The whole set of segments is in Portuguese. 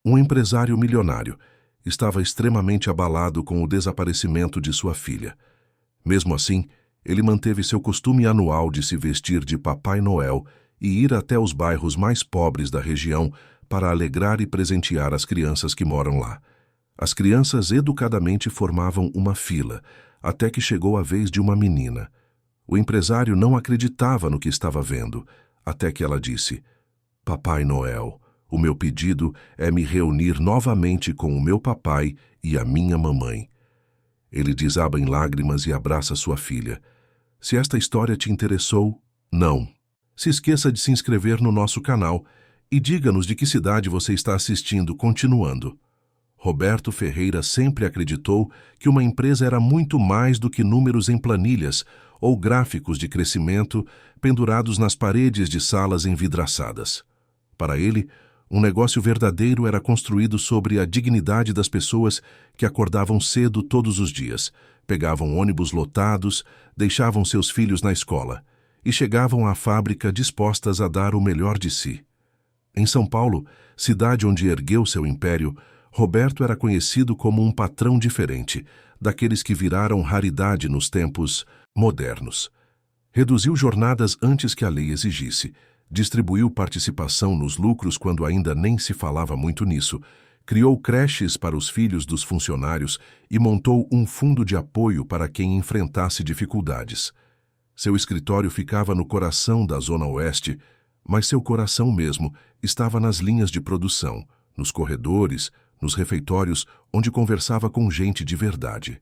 Um empresário milionário estava extremamente abalado com o desaparecimento de sua filha. Mesmo assim, ele manteve seu costume anual de se vestir de Papai Noel e ir até os bairros mais pobres da região para alegrar e presentear as crianças que moram lá. As crianças educadamente formavam uma fila, até que chegou a vez de uma menina. O empresário não acreditava no que estava vendo, até que ela disse: "Papai Noel, o meu pedido é me reunir novamente com o meu papai e a minha mamãe." Ele desaba em lágrimas e abraça sua filha. Se esta história te interessou, não se esqueça de se inscrever no nosso canal e diga-nos de que cidade você está assistindo. Continuando. Roberto Ferreira sempre acreditou que uma empresa era muito mais do que números em planilhas ou gráficos de crescimento pendurados nas paredes de salas envidraçadas. Para ele, um negócio verdadeiro era construído sobre a dignidade das pessoas que acordavam cedo todos os dias, pegavam ônibus lotados, deixavam seus filhos na escola e chegavam à fábrica dispostas a dar o melhor de si. Em São Paulo, cidade onde ergueu seu império, Roberto era conhecido como um patrão diferente, daqueles que viraram raridade nos tempos modernos. Reduziu jornadas antes que a lei exigisse, distribuiu participação nos lucros quando ainda nem se falava muito nisso, criou creches para os filhos dos funcionários e montou um fundo de apoio para quem enfrentasse dificuldades. Seu escritório ficava no coração da Zona Oeste, mas seu coração mesmo estava nas linhas de produção, nos corredores, nos refeitórios onde conversava com gente de verdade.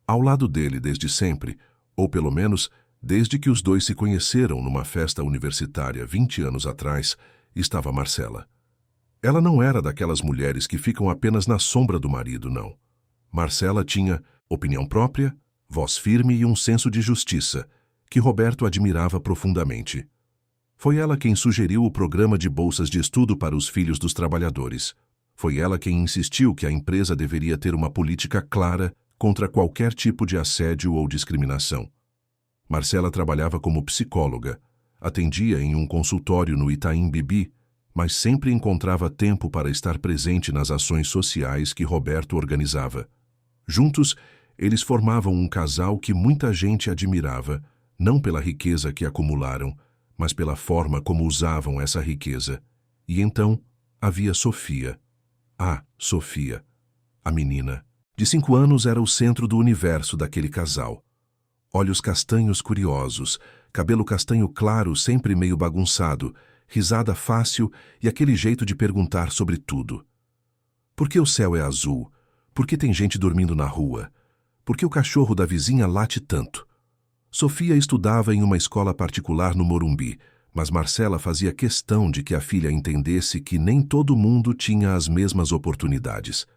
Ao lado dele desde sempre, ou pelo menos desde que os dois se conheceram numa festa universitária 20 anos atrás, estava Marcela. Ela não era daquelas mulheres que ficam apenas na sombra do marido, não. Marcela tinha opinião própria, voz firme e um senso de justiça, que Roberto admirava profundamente. Foi ela quem sugeriu o programa de bolsas de estudo para os filhos dos trabalhadores. Foi ela quem insistiu que a empresa deveria ter uma política clara contra qualquer tipo de assédio ou discriminação. Marcela trabalhava como psicóloga, atendia em um consultório no Itaim Bibi, mas sempre encontrava tempo para estar presente nas ações sociais que Roberto organizava. Juntos, eles formavam um casal que muita gente admirava, não pela riqueza que acumularam, mas pela forma como usavam essa riqueza. E então havia Sofia. Sofia, a menina. De 5 anos era o centro do universo daquele casal. Olhos castanhos curiosos, cabelo castanho claro sempre meio bagunçado, risada fácil e aquele jeito de perguntar sobre tudo. Por que o céu é azul? Por que tem gente dormindo na rua? Por que o cachorro da vizinha late tanto? Sofia estudava em uma escola particular no Morumbi, mas Marcela fazia questão de que a filha entendesse que nem todo mundo tinha as mesmas oportunidades.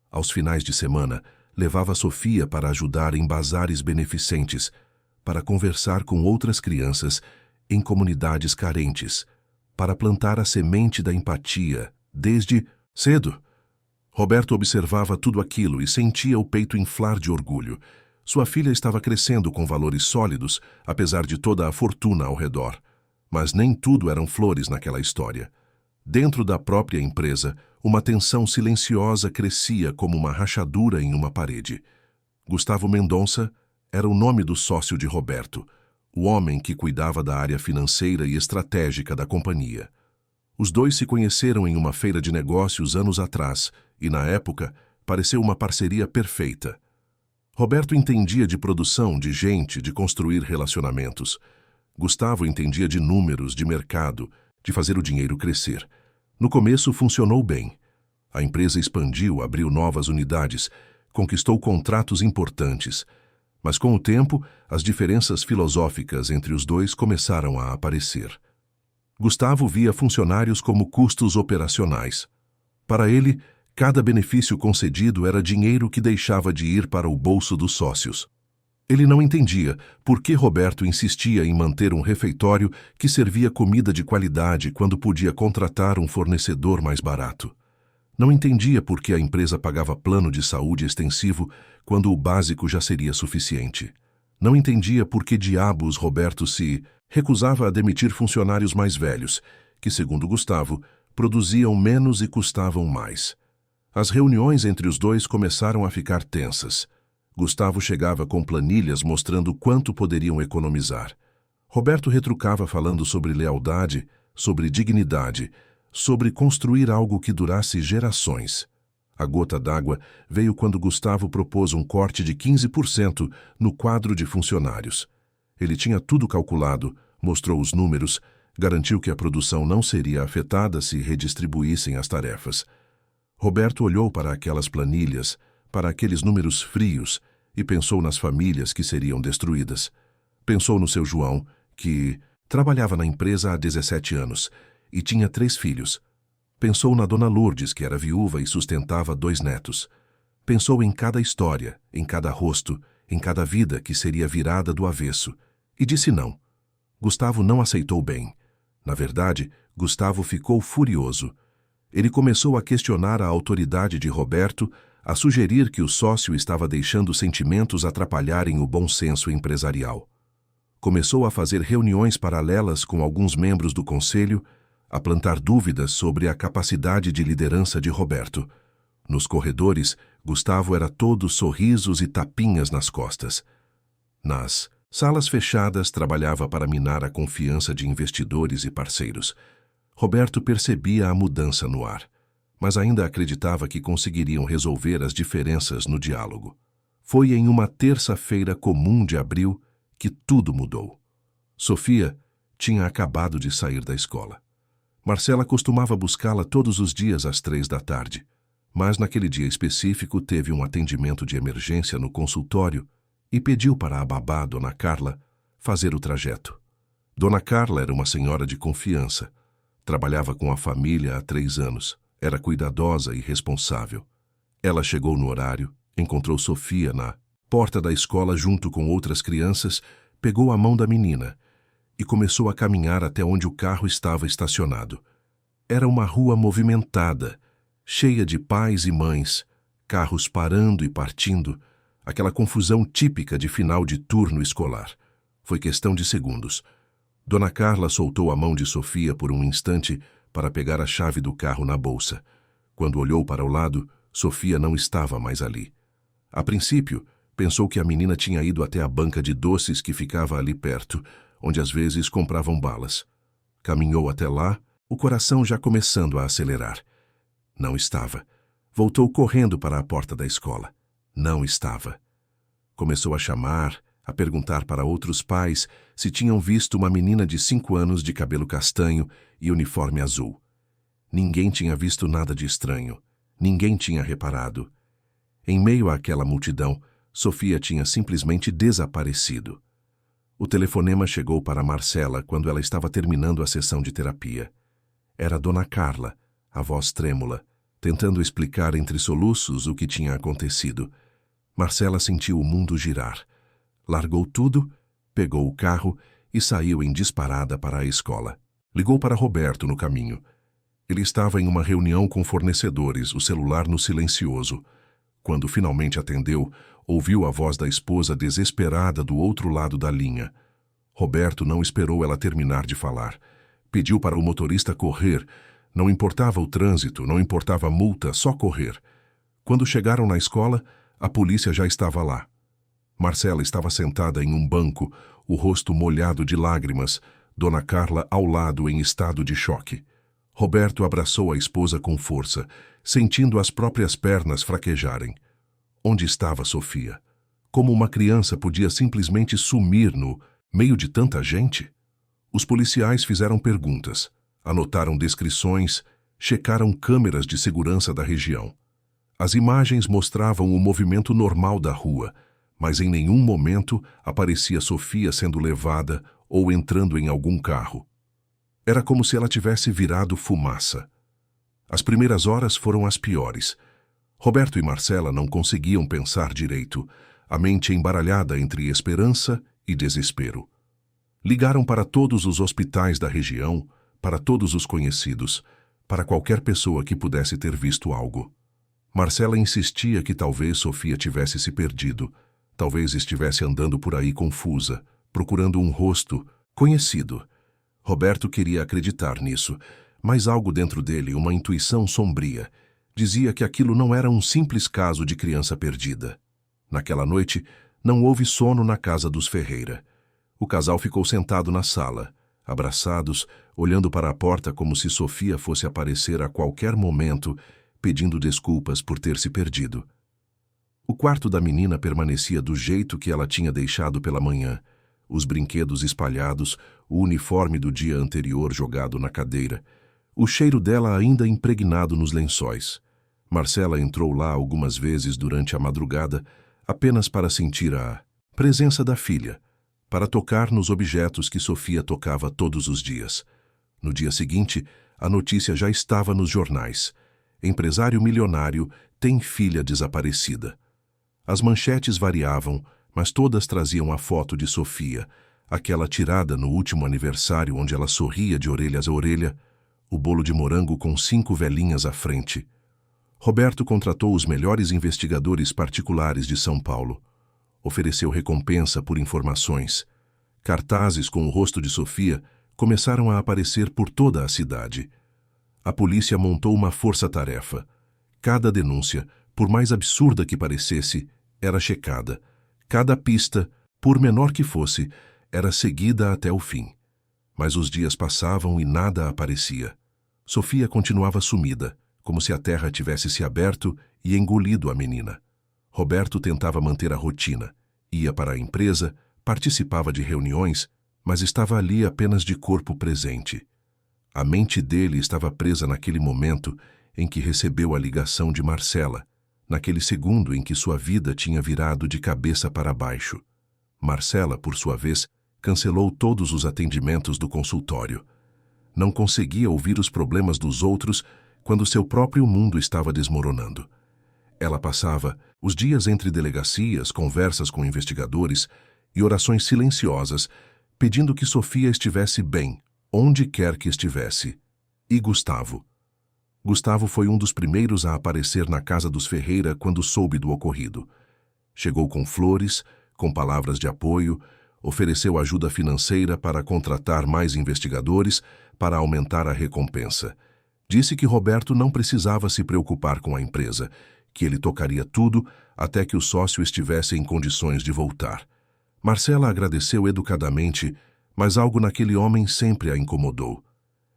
Aos finais de semana, levava Sofia para ajudar em bazares beneficentes, para conversar com outras crianças em comunidades carentes, para plantar a semente da empatia, desde cedo. Roberto observava tudo aquilo e sentia o peito inflar de orgulho. Sua filha estava crescendo com valores sólidos, apesar de toda a fortuna ao redor. Mas nem tudo eram flores naquela história. Dentro da própria empresa, uma tensão silenciosa crescia como uma rachadura em uma parede. Gustavo Mendonça era o nome do sócio de Roberto, o homem que cuidava da área financeira e estratégica da companhia. Os dois se conheceram em uma feira de negócios anos atrás e, na época, pareceu uma parceria perfeita. Roberto entendia de produção, de gente, de construir relacionamentos. Gustavo entendia de números, de mercado, de fazer o dinheiro crescer. No começo funcionou bem. A empresa expandiu, abriu novas unidades, conquistou contratos importantes. Mas com o tempo, as diferenças filosóficas entre os dois começaram a aparecer. Gustavo via funcionários como custos operacionais. Para ele, cada benefício concedido era dinheiro que deixava de ir para o bolso dos sócios. Ele não entendia por que Roberto insistia em manter um refeitório que servia comida de qualidade quando podia contratar um fornecedor mais barato. Não entendia por que a empresa pagava plano de saúde extensivo quando o básico já seria suficiente. Não entendia por que diabos Roberto se recusava a demitir funcionários mais velhos, que, segundo Gustavo, produziam menos e custavam mais. As reuniões entre os dois começaram a ficar tensas. Gustavo chegava com planilhas mostrando quanto poderiam economizar. Roberto retrucava falando sobre lealdade, sobre dignidade, sobre construir algo que durasse gerações. A gota d'água veio quando Gustavo propôs um corte de 15% no quadro de funcionários. Ele tinha tudo calculado, mostrou os números, garantiu que a produção não seria afetada se redistribuíssem as tarefas. Roberto olhou para aquelas planilhas, para aqueles números frios, e pensou nas famílias que seriam destruídas. Pensou no seu João, que trabalhava na empresa há 17 anos e tinha 3 filhos. Pensou na dona Lourdes, que era viúva e sustentava 2 netos. Pensou em cada história, em cada rosto, em cada vida que seria virada do avesso, e disse não. Gustavo não aceitou bem. Na verdade, Gustavo ficou furioso. Ele começou a questionar a autoridade de Roberto, a sugerir que o sócio estava deixando sentimentos atrapalharem o bom senso empresarial. Começou a fazer reuniões paralelas com alguns membros do conselho, a plantar dúvidas sobre a capacidade de liderança de Roberto. Nos corredores, Gustavo era todo sorrisos e tapinhas nas costas. Nas salas fechadas, trabalhava para minar a confiança de investidores e parceiros. Roberto percebia a mudança no ar, mas ainda acreditava que conseguiriam resolver as diferenças no diálogo. Foi em uma terça-feira comum de abril que tudo mudou. Sofia tinha acabado de sair da escola. Marcela costumava buscá-la todos os dias às 15h, mas naquele dia específico teve um atendimento de emergência no consultório e pediu para a babá, Dona Carla, fazer o trajeto. Dona Carla era uma senhora de confiança. Trabalhava com a família há 3 anos. Era cuidadosa e responsável. Ela chegou no horário, encontrou Sofia na porta da escola junto com outras crianças, pegou a mão da menina e começou a caminhar até onde o carro estava estacionado. Era uma rua movimentada, cheia de pais e mães, carros parando e partindo, aquela confusão típica de final de turno escolar. Foi questão de segundos. Dona Carla soltou a mão de Sofia por um instante para pegar a chave do carro na bolsa. Quando olhou para o lado, Sofia não estava mais ali. A princípio, pensou que a menina tinha ido até a banca de doces que ficava ali perto, onde às vezes compravam balas. Caminhou até lá, o coração já começando a acelerar. Não estava. Voltou correndo para a porta da escola. Não estava. Começou a chamar, a perguntar para outros pais se tinham visto uma menina de 5 anos de cabelo castanho e uniforme azul. Ninguém tinha visto nada de estranho. Ninguém tinha reparado. Em meio àquela multidão, Sofia tinha simplesmente desaparecido. O telefonema chegou para Marcela quando ela estava terminando a sessão de terapia. Era Dona Carla, a voz trêmula, tentando explicar entre soluços o que tinha acontecido. Marcela sentiu o mundo girar. Largou tudo, pegou o carro e saiu em disparada para a escola. Ligou para Roberto no caminho. Ele estava em uma reunião com fornecedores, o celular no silencioso. Quando finalmente atendeu, ouviu a voz da esposa desesperada do outro lado da linha. Roberto não esperou ela terminar de falar. Pediu para o motorista correr. Não importava o trânsito, não importava a multa, só correr. Quando chegaram na escola, a polícia já estava lá. Marcela estava sentada em um banco, o rosto molhado de lágrimas, Dona Carla ao lado em estado de choque. Roberto abraçou a esposa com força, sentindo as próprias pernas fraquejarem. Onde estava Sofia? Como uma criança podia simplesmente sumir no meio de tanta gente? Os policiais fizeram perguntas, anotaram descrições, checaram câmeras de segurança da região. As imagens mostravam o movimento normal da rua, mas em nenhum momento aparecia Sofia sendo levada ou entrando em algum carro. Era como se ela tivesse virado fumaça. As primeiras horas foram as piores. Roberto e Marcela não conseguiam pensar direito, a mente embaralhada entre esperança e desespero. Ligaram para todos os hospitais da região, para todos os conhecidos, para qualquer pessoa que pudesse ter visto algo. Marcela insistia que talvez Sofia tivesse se perdido, talvez estivesse andando por aí confusa, procurando um rosto conhecido. Roberto queria acreditar nisso, mas algo dentro dele, uma intuição sombria, dizia que aquilo não era um simples caso de criança perdida. Naquela noite, não houve sono na casa dos Ferreira. O casal ficou sentado na sala, abraçados, olhando para a porta como se Sofia fosse aparecer a qualquer momento, pedindo desculpas por ter se perdido. O quarto da menina permanecia do jeito que ela tinha deixado pela manhã, os brinquedos espalhados, o uniforme do dia anterior jogado na cadeira, o cheiro dela ainda impregnado nos lençóis. Marcela entrou lá algumas vezes durante a madrugada, apenas para sentir a presença da filha, para tocar nos objetos que Sofia tocava todos os dias. No dia seguinte, a notícia já estava nos jornais. Empresário milionário tem filha desaparecida. As manchetes variavam, mas todas traziam a foto de Sofia, aquela tirada no último aniversário onde ela sorria de orelhas a orelha, o bolo de morango com 5 velhinhas à frente. Roberto contratou os melhores investigadores particulares de São Paulo. Ofereceu recompensa por informações. Cartazes com o rosto de Sofia começaram a aparecer por toda a cidade. A polícia montou uma força-tarefa. Cada denúncia, por mais absurda que parecesse, era checada. Cada pista, por menor que fosse, era seguida até o fim. Mas os dias passavam e nada aparecia. Sofia continuava sumida, como se a terra tivesse se aberto e engolido a menina. Roberto tentava manter a rotina. Ia para a empresa, participava de reuniões, mas estava ali apenas de corpo presente. A mente dele estava presa naquele momento em que recebeu a ligação de Marcela, naquele segundo em que sua vida tinha virado de cabeça para baixo. Marcela, por sua vez, cancelou todos os atendimentos do consultório. Não conseguia ouvir os problemas dos outros quando seu próprio mundo estava desmoronando. Ela passava os dias entre delegacias, conversas com investigadores e orações silenciosas, pedindo que Sofia estivesse bem, onde quer que estivesse. E Gustavo? Gustavo foi um dos primeiros a aparecer na casa dos Ferreira quando soube do ocorrido. Chegou com flores, com palavras de apoio, ofereceu ajuda financeira para contratar mais investigadores, para aumentar a recompensa. Disse que Roberto não precisava se preocupar com a empresa, que ele tocaria tudo até que o sócio estivesse em condições de voltar. Marcela agradeceu educadamente, mas algo naquele homem sempre a incomodou.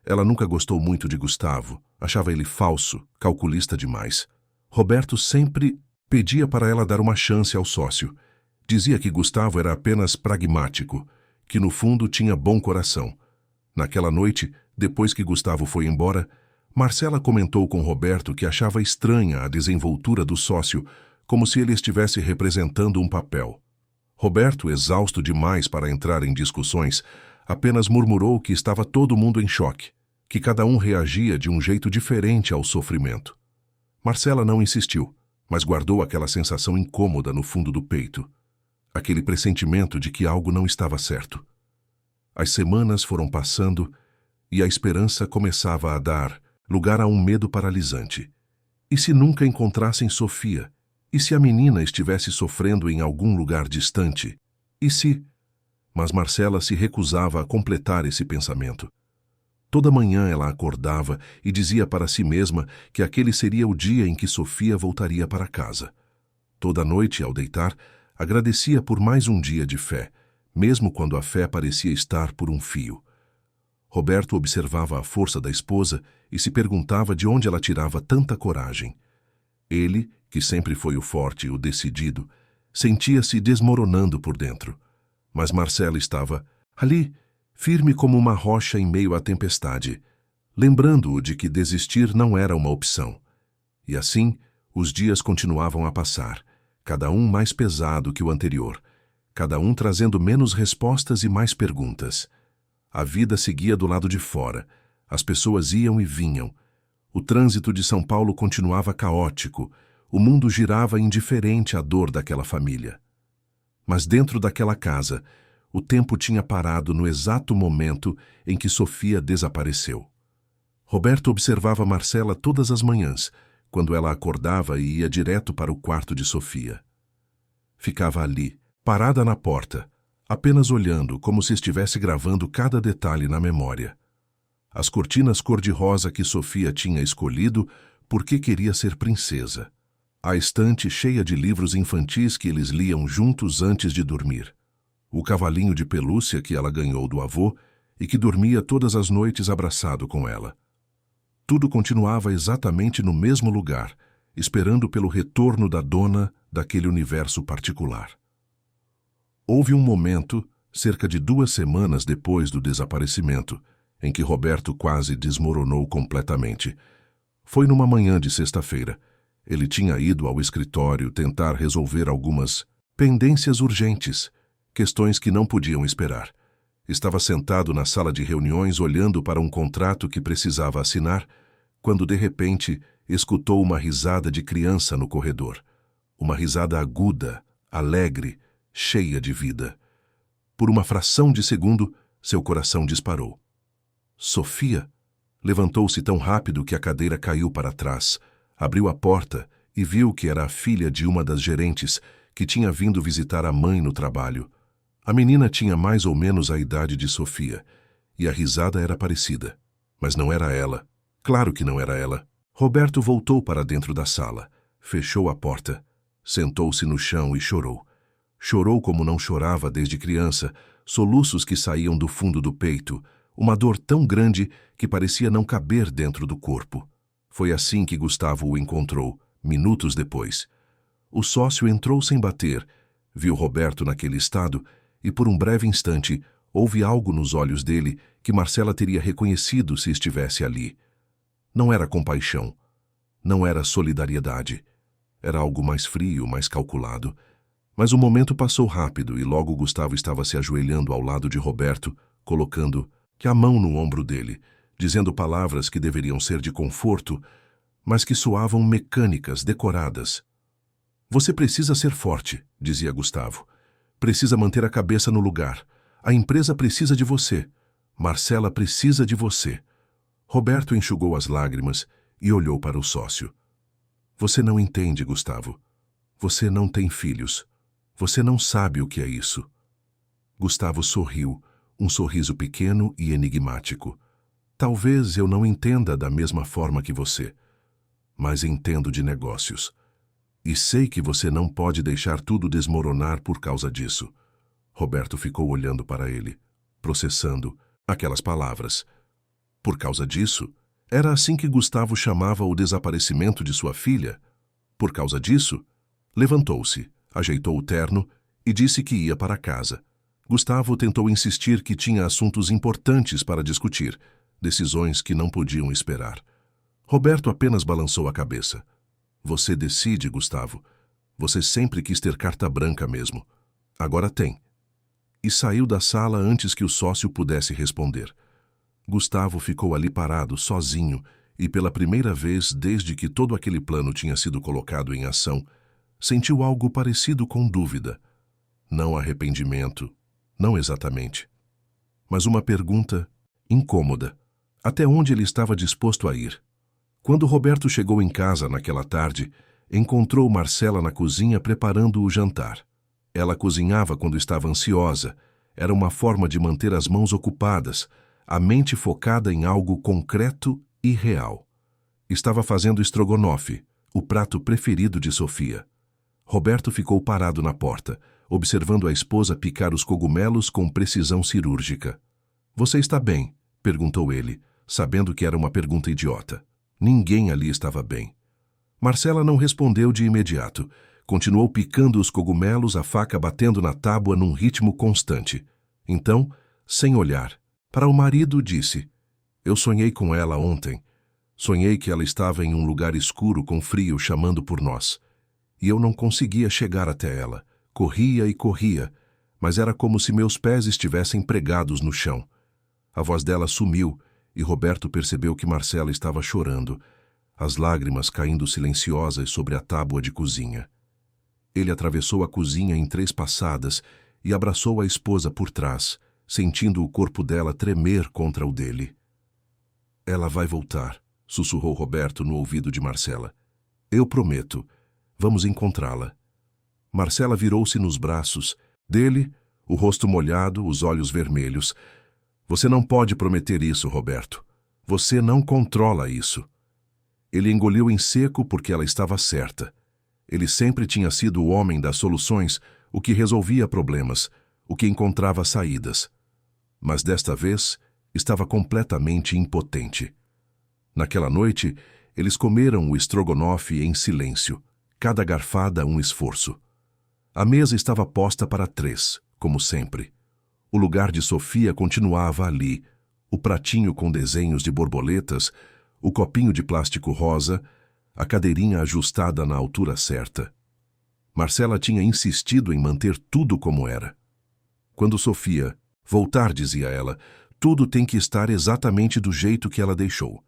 Ela nunca gostou muito de Gustavo, achava ele falso, calculista demais. Roberto sempre pedia para ela dar uma chance ao sócio. Dizia que Gustavo era apenas pragmático, que no fundo tinha bom coração. Naquela noite, depois que Gustavo foi embora, Marcela comentou com Roberto que achava estranha a desenvoltura do sócio, como se ele estivesse representando um papel. Roberto, exausto demais para entrar em discussões, apenas murmurou que estava todo mundo em choque, que cada um reagia de um jeito diferente ao sofrimento. Marcela não insistiu, mas guardou aquela sensação incômoda no fundo do peito, aquele pressentimento de que algo não estava certo. As semanas foram passando e a esperança começava a dar lugar a um medo paralisante. E se nunca encontrassem Sofia? E se a menina estivesse sofrendo em algum lugar distante? E se... Mas Marcela se recusava a completar esse pensamento. Toda manhã ela acordava e dizia para si mesma que aquele seria o dia em que Sofia voltaria para casa. Toda noite, ao deitar, agradecia por mais um dia de fé, mesmo quando a fé parecia estar por um fio. Roberto observava a força da esposa e se perguntava de onde ela tirava tanta coragem. Ele, que sempre foi o forte e o decidido, sentia-se desmoronando por dentro. Mas Marcela estava ali, firme como uma rocha em meio à tempestade, lembrando-o de que desistir não era uma opção. E assim, os dias continuavam a passar, cada um mais pesado que o anterior, cada um trazendo menos respostas e mais perguntas. A vida seguia do lado de fora, as pessoas iam e vinham. O trânsito de São Paulo continuava caótico, o mundo girava indiferente à dor daquela família. Mas dentro daquela casa, o tempo tinha parado no exato momento em que Sofia desapareceu. Roberto observava Marcela todas as manhãs, quando ela acordava e ia direto para o quarto de Sofia. Ficava ali, parada na porta, apenas olhando como se estivesse gravando cada detalhe na memória. as cortinas cor-de-rosa que Sofia tinha escolhido porque queria ser princesa, a estante cheia de livros infantis que eles liam juntos antes de dormir, o cavalinho de pelúcia que ela ganhou do avô e que dormia todas as noites abraçado com ela. Tudo continuava exatamente no mesmo lugar, esperando pelo retorno da dona daquele universo particular. Houve um momento, cerca de 2 semanas depois do desaparecimento, em que Roberto quase desmoronou completamente. Foi numa manhã de sexta-feira. Ele tinha ido ao escritório tentar resolver algumas pendências urgentes, questões que não podiam esperar. Estava sentado na sala de reuniões olhando para um contrato que precisava assinar, quando de repente escutou uma risada de criança no corredor. Uma risada aguda, alegre, cheia de vida. Por uma fração de segundo, seu coração disparou. Sofia levantou-se tão rápido que a cadeira caiu para trás, abriu a porta e viu que era a filha de uma das gerentes que tinha vindo visitar a mãe no trabalho. A menina tinha mais ou menos a idade de Sofia, e a risada era parecida. Mas não era ela. Claro que não era ela. Roberto voltou para dentro da sala, fechou a porta, sentou-se no chão e chorou. Chorou como não chorava desde criança, soluços que saíam do fundo do peito, uma dor tão grande que parecia não caber dentro do corpo. Foi assim que Gustavo o encontrou, minutos depois. O sócio entrou sem bater, viu Roberto naquele estado e por um breve instante houve algo nos olhos dele que Marcela teria reconhecido se estivesse ali. Não era compaixão, não era solidariedade. Era algo mais frio, mais calculado. Mas o momento passou rápido e logo Gustavo estava se ajoelhando ao lado de Roberto, colocando a mão no ombro dele, dizendo palavras que deveriam ser de conforto, mas que soavam mecânicas, decoradas. Você precisa ser forte, dizia Gustavo. Precisa manter a cabeça no lugar. A empresa precisa de você. Marcela precisa de você. Roberto enxugou as lágrimas e olhou para o sócio. Você não entende, Gustavo. Você não tem filhos. Você não sabe o que é isso. Gustavo sorriu, um sorriso pequeno e enigmático. Talvez eu não entenda da mesma forma que você, mas entendo de negócios. E sei que você não pode deixar tudo desmoronar por causa disso. Roberto ficou olhando para ele, processando aquelas palavras. Por causa disso? Era assim que Gustavo chamava o desaparecimento de sua filha? Por causa disso? Levantou-se, ajeitou o terno e disse que ia para casa. Gustavo tentou insistir que tinha assuntos importantes para discutir, decisões que não podiam esperar. Roberto apenas balançou a cabeça. Você decide, Gustavo. Você sempre quis ter carta branca mesmo. Agora tem. E saiu da sala antes que o sócio pudesse responder. Gustavo ficou ali parado, sozinho, e pela primeira vez desde que todo aquele plano tinha sido colocado em ação, sentiu algo parecido com dúvida. Não arrependimento, não exatamente. Mas uma pergunta incômoda. Até onde ele estava disposto a ir? Quando Roberto chegou em casa naquela tarde, encontrou Marcela na cozinha preparando o jantar. Ela cozinhava quando estava ansiosa. Era uma forma de manter as mãos ocupadas, a mente focada em algo concreto e real. Estava fazendo estrogonofe, o prato preferido de Sofia. Roberto ficou parado na porta, observando a esposa picar os cogumelos com precisão cirúrgica. Você está bem? Perguntou ele, sabendo que era uma pergunta idiota. Ninguém ali estava bem. Marcela não respondeu de imediato. Continuou picando os cogumelos, a faca batendo na tábua num ritmo constante. Então, sem olhar, para o marido disse: Eu sonhei com ela ontem. Sonhei que ela estava em um lugar escuro com frio chamando por nós. E eu não conseguia chegar até ela. Corria e corria, mas era como se meus pés estivessem pregados no chão. A voz dela sumiu e Roberto percebeu que Marcela estava chorando, as lágrimas caindo silenciosas sobre a tábua de cozinha. Ele atravessou a cozinha em 3 passadas e abraçou a esposa por trás, sentindo o corpo dela tremer contra o dele. Ela vai voltar, sussurrou Roberto no ouvido de Marcela. Eu prometo. Vamos encontrá-la. Marcela virou-se nos braços dele, o rosto molhado, os olhos vermelhos. Você não pode prometer isso, Roberto. Você não controla isso. Ele engoliu em seco porque ela estava certa. Ele sempre tinha sido o homem das soluções, o que resolvia problemas, o que encontrava saídas. Mas desta vez, estava completamente impotente. Naquela noite, eles comeram o estrogonofe em silêncio, cada garfada um esforço. A mesa estava posta para 3, como sempre. O lugar de Sofia continuava ali, o pratinho com desenhos de borboletas, o copinho de plástico rosa, a cadeirinha ajustada na altura certa. Marcela tinha insistido em manter tudo como era. Quando Sofia voltar, dizia ela, tudo tem que estar exatamente do jeito que ela deixou.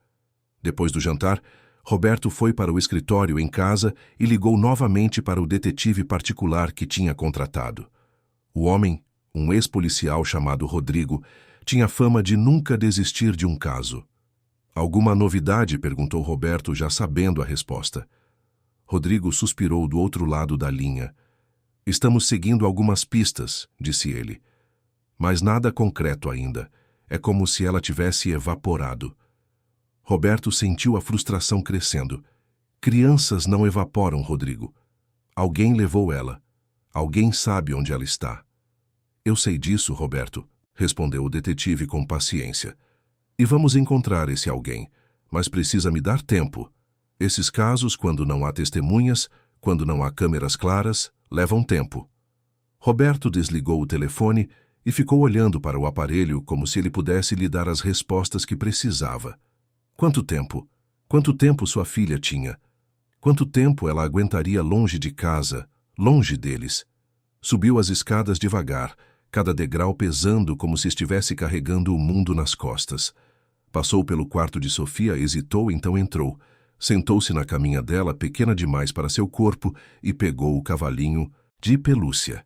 Depois do jantar, Roberto foi para o escritório em casa e ligou novamente para o detetive particular que tinha contratado. O homem, um ex-policial chamado Rodrigo, tinha fama de nunca desistir de um caso. Alguma novidade? Perguntou Roberto, já sabendo a resposta. Rodrigo suspirou do outro lado da linha. Estamos seguindo algumas pistas, disse ele. Mas nada concreto ainda. É como se ela tivesse evaporado. Roberto sentiu a frustração crescendo. Crianças não evaporam, Rodrigo. Alguém levou ela. Alguém sabe onde ela está. Eu sei disso, Roberto, respondeu o detetive com paciência. E vamos encontrar esse alguém, mas precisa me dar tempo. Esses casos, quando não há testemunhas, quando não há câmeras claras, levam tempo. Roberto desligou o telefone e ficou olhando para o aparelho como se ele pudesse lhe dar as respostas que precisava. Quanto tempo? Quanto tempo sua filha tinha? Quanto tempo ela aguentaria longe de casa, longe deles? Subiu as escadas devagar, cada degrau pesando como se estivesse carregando o mundo nas costas. Passou pelo quarto de Sofia, hesitou, então entrou. Sentou-se na caminha dela, pequena demais para seu corpo, e pegou o cavalinho de pelúcia.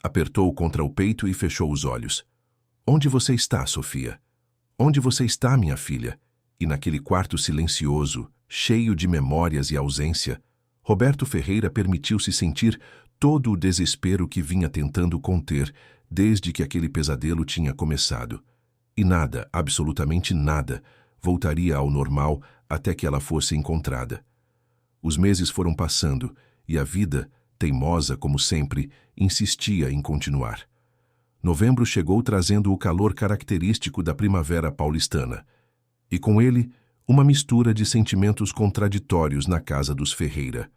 Apertou-o contra o peito e fechou os olhos. Onde você está, Sofia? Onde você está, minha filha? E naquele quarto silencioso, cheio de memórias e ausência, Roberto Ferreira permitiu-se sentir todo o desespero que vinha tentando conter desde que aquele pesadelo tinha começado. E nada, absolutamente nada, voltaria ao normal até que ela fosse encontrada. Os meses foram passando e a vida, teimosa como sempre, insistia em continuar. Novembro chegou trazendo o calor característico da primavera paulistana. E com ele, uma mistura de sentimentos contraditórios na casa dos Ferreira.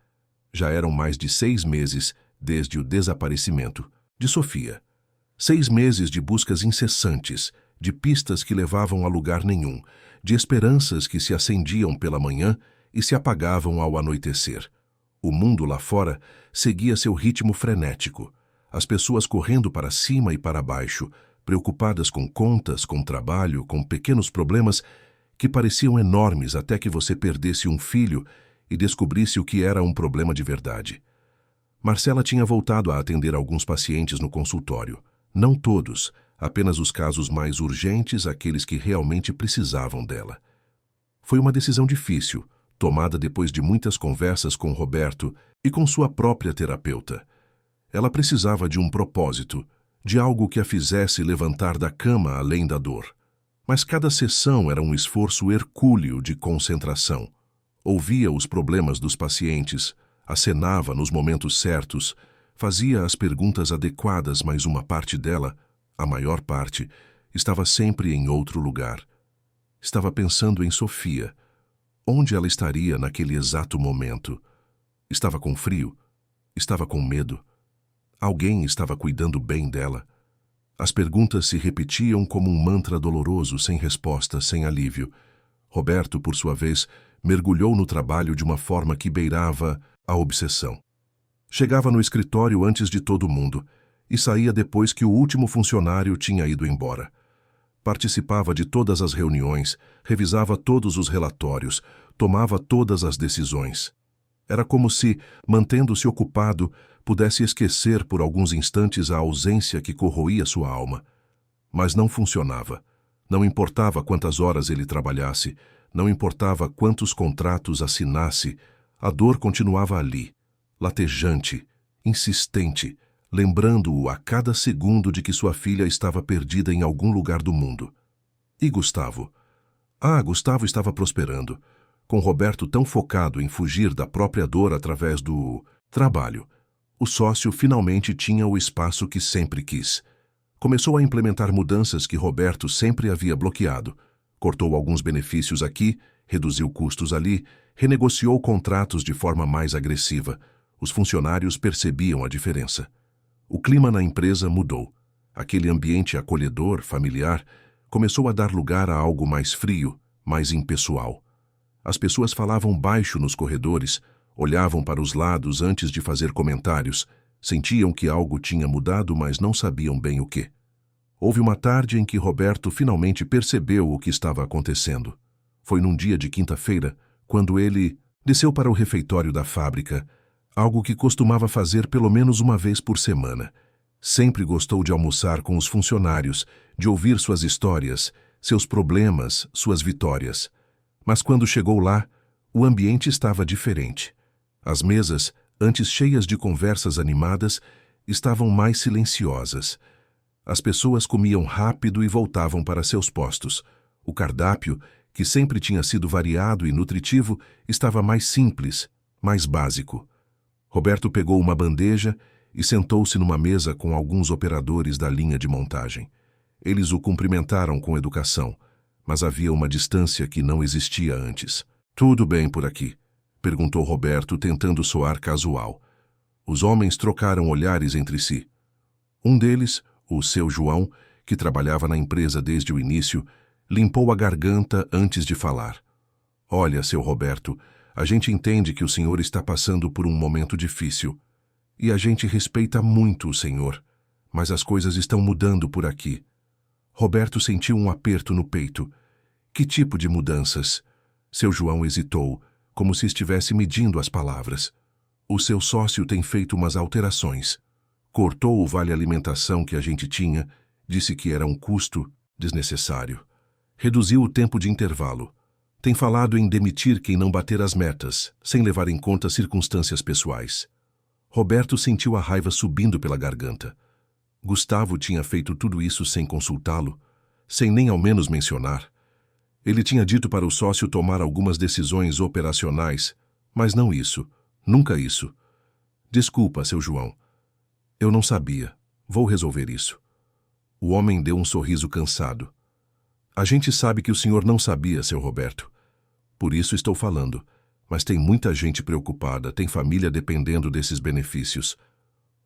Já eram mais de 6 meses desde o desaparecimento de Sofia. 6 meses de buscas incessantes, de pistas que levavam a lugar nenhum, de esperanças que se acendiam pela manhã e se apagavam ao anoitecer. O mundo lá fora seguia seu ritmo frenético, as pessoas correndo para cima e para baixo, preocupadas com contas, com trabalho, com pequenos problemas que pareciam enormes até que você perdesse um filho e descobrisse o que era um problema de verdade. Marcela tinha voltado a atender alguns pacientes no consultório. Não todos, apenas os casos mais urgentes, aqueles que realmente precisavam dela. Foi uma decisão difícil, tomada depois de muitas conversas com Roberto e com sua própria terapeuta. Ela precisava de um propósito, de algo que a fizesse levantar da cama além da dor. Mas cada sessão era um esforço hercúleo de concentração. Ouvia os problemas dos pacientes, acenava nos momentos certos, fazia as perguntas adequadas, mas uma parte dela, a maior parte, estava sempre em outro lugar. Estava pensando em Sofia. Onde ela estaria naquele exato momento? Estava com frio? Estava com medo? Alguém estava cuidando bem dela? As perguntas se repetiam como um mantra doloroso, sem resposta, sem alívio. Roberto, por sua vez, mergulhou no trabalho de uma forma que beirava a obsessão. Chegava no escritório antes de todo mundo e saía depois que o último funcionário tinha ido embora. Participava de todas as reuniões, revisava todos os relatórios, tomava todas as decisões. Era como se, mantendo-se ocupado, pudesse esquecer por alguns instantes a ausência que corroía sua alma. Mas não funcionava. Não importava quantas horas ele trabalhasse, não importava quantos contratos assinasse, a dor continuava ali, latejante, insistente, lembrando-o a cada segundo de que sua filha estava perdida em algum lugar do mundo. E Gustavo? Gustavo estava prosperando, com Roberto tão focado em fugir da própria dor através do trabalho. O sócio finalmente tinha o espaço que sempre quis. Começou a implementar mudanças que Roberto sempre havia bloqueado. Cortou alguns benefícios aqui, reduziu custos ali, renegociou contratos de forma mais agressiva. Os funcionários percebiam a diferença. O clima na empresa mudou. Aquele ambiente acolhedor, familiar, começou a dar lugar a algo mais frio, mais impessoal. As pessoas falavam baixo nos corredores, olhavam para os lados antes de fazer comentários, sentiam que algo tinha mudado, mas não sabiam bem o quê. Houve uma tarde em que Roberto finalmente percebeu o que estava acontecendo. Foi num dia de quinta-feira, quando ele desceu para o refeitório da fábrica, algo que costumava fazer pelo menos uma vez por semana. Sempre gostou de almoçar com os funcionários, de ouvir suas histórias, seus problemas, suas vitórias. Mas quando chegou lá, o ambiente estava diferente. As mesas, antes cheias de conversas animadas, estavam mais silenciosas. As pessoas comiam rápido e voltavam para seus postos. O cardápio, que sempre tinha sido variado e nutritivo, estava mais simples, mais básico. Roberto pegou uma bandeja e sentou-se numa mesa com alguns operadores da linha de montagem. Eles o cumprimentaram com educação, mas havia uma distância que não existia antes. "Tudo bem por aqui?" perguntou Roberto, tentando soar casual. Os homens trocaram olhares entre si. Um deles, o seu João, que trabalhava na empresa desde o início, limpou a garganta antes de falar. "Olha, seu Roberto, a gente entende que o senhor está passando por um momento difícil. E a gente respeita muito o senhor, mas as coisas estão mudando por aqui." Roberto sentiu um aperto no peito. Que tipo de mudanças? Seu João hesitou, como se estivesse medindo as palavras. "O seu sócio tem feito umas alterações. Cortou o vale-alimentação que a gente tinha, disse que era um custo desnecessário. Reduziu o tempo de intervalo. Tem falado em demitir quem não bater as metas, sem levar em conta circunstâncias pessoais." Roberto sentiu a raiva subindo pela garganta. Gustavo tinha feito tudo isso sem consultá-lo, sem nem ao menos mencionar. Ele tinha dito para o sócio tomar algumas decisões operacionais, mas não isso, nunca isso. "Desculpa, seu João. Eu não sabia. Vou resolver isso." O homem deu um sorriso cansado. "A gente sabe que o senhor não sabia, seu Roberto. Por isso estou falando. Mas tem muita gente preocupada, tem família dependendo desses benefícios."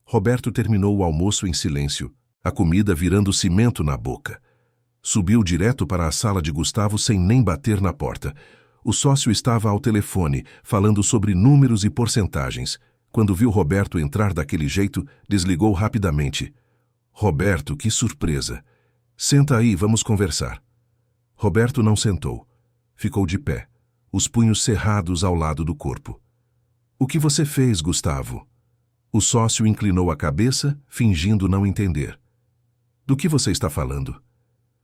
Roberto terminou o almoço em silêncio, a comida virando cimento na boca. Subiu direto para a sala de Gustavo sem nem bater na porta. O sócio estava ao telefone, falando sobre números e porcentagens. Quando viu Roberto entrar daquele jeito, desligou rapidamente. "Roberto, que surpresa! Senta aí, vamos conversar." Roberto não sentou. Ficou de pé, os punhos cerrados ao lado do corpo. "O que você fez, Gustavo?" O sócio inclinou a cabeça, fingindo não entender. "Do que você está falando?